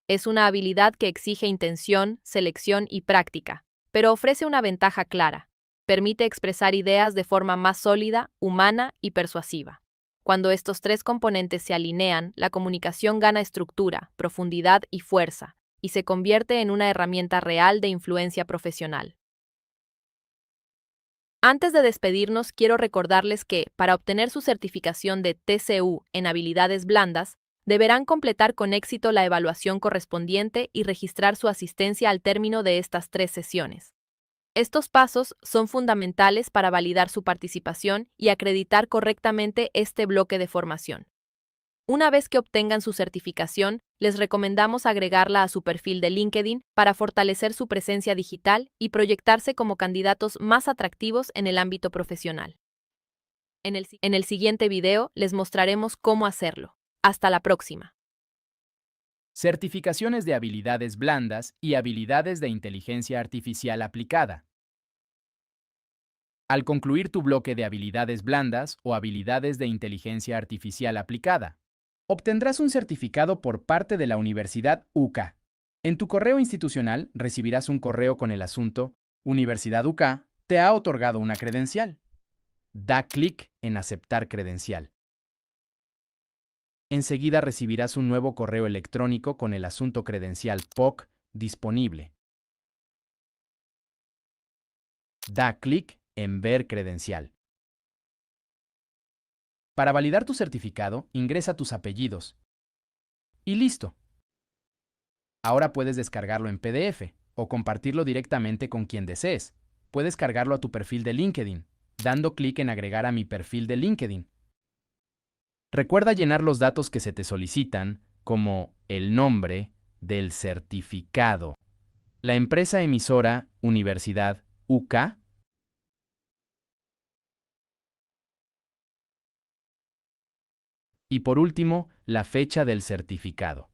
Es una habilidad que exige intención, selección y práctica, pero ofrece una ventaja clara: permite expresar ideas de forma más sólida, humana y persuasiva. Cuando estos 3 componentes se alinean, la comunicación gana estructura, profundidad y fuerza, y se convierte en una herramienta real de influencia profesional. Antes de despedirnos, quiero recordarles que, para obtener su certificación de TCU en habilidades blandas, deberán completar con éxito la evaluación correspondiente y registrar su asistencia al término de estas 3 sesiones. Estos pasos son fundamentales para validar su participación y acreditar correctamente este bloque de formación. Una vez que obtengan su certificación, les recomendamos agregarla a su perfil de LinkedIn para fortalecer su presencia digital y proyectarse como candidatos más atractivos en el ámbito profesional. En el siguiente video les mostraremos cómo hacerlo. Hasta la próxima. Certificaciones de habilidades blandas y habilidades de inteligencia artificial aplicada. Al concluir tu bloque de habilidades blandas o habilidades de inteligencia artificial aplicada, obtendrás un certificado por parte de la Universidad UCA. En tu correo institucional recibirás un correo con el asunto: Universidad UCA te ha otorgado una credencial. Da clic en Aceptar credencial. Enseguida recibirás un nuevo correo electrónico con el asunto credencial POC disponible. Da clic en Ver credencial. Para validar tu certificado, ingresa tus apellidos. Y listo. Ahora puedes descargarlo en PDF o compartirlo directamente con quien desees. Puedes cargarlo a tu perfil de LinkedIn, dando clic en Agregar a mi perfil de LinkedIn. Recuerda llenar los datos que se te solicitan, como el nombre del certificado, la empresa emisora, Universidad UCA, y por último, la fecha del certificado.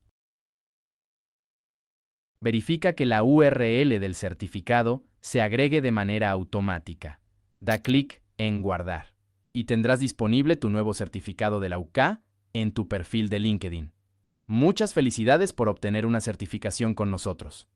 Verifica que la URL del certificado se agregue de manera automática. Da clic en Guardar y tendrás disponible tu nuevo certificado de la UCA en tu perfil de LinkedIn. Muchas felicidades por obtener una certificación con nosotros.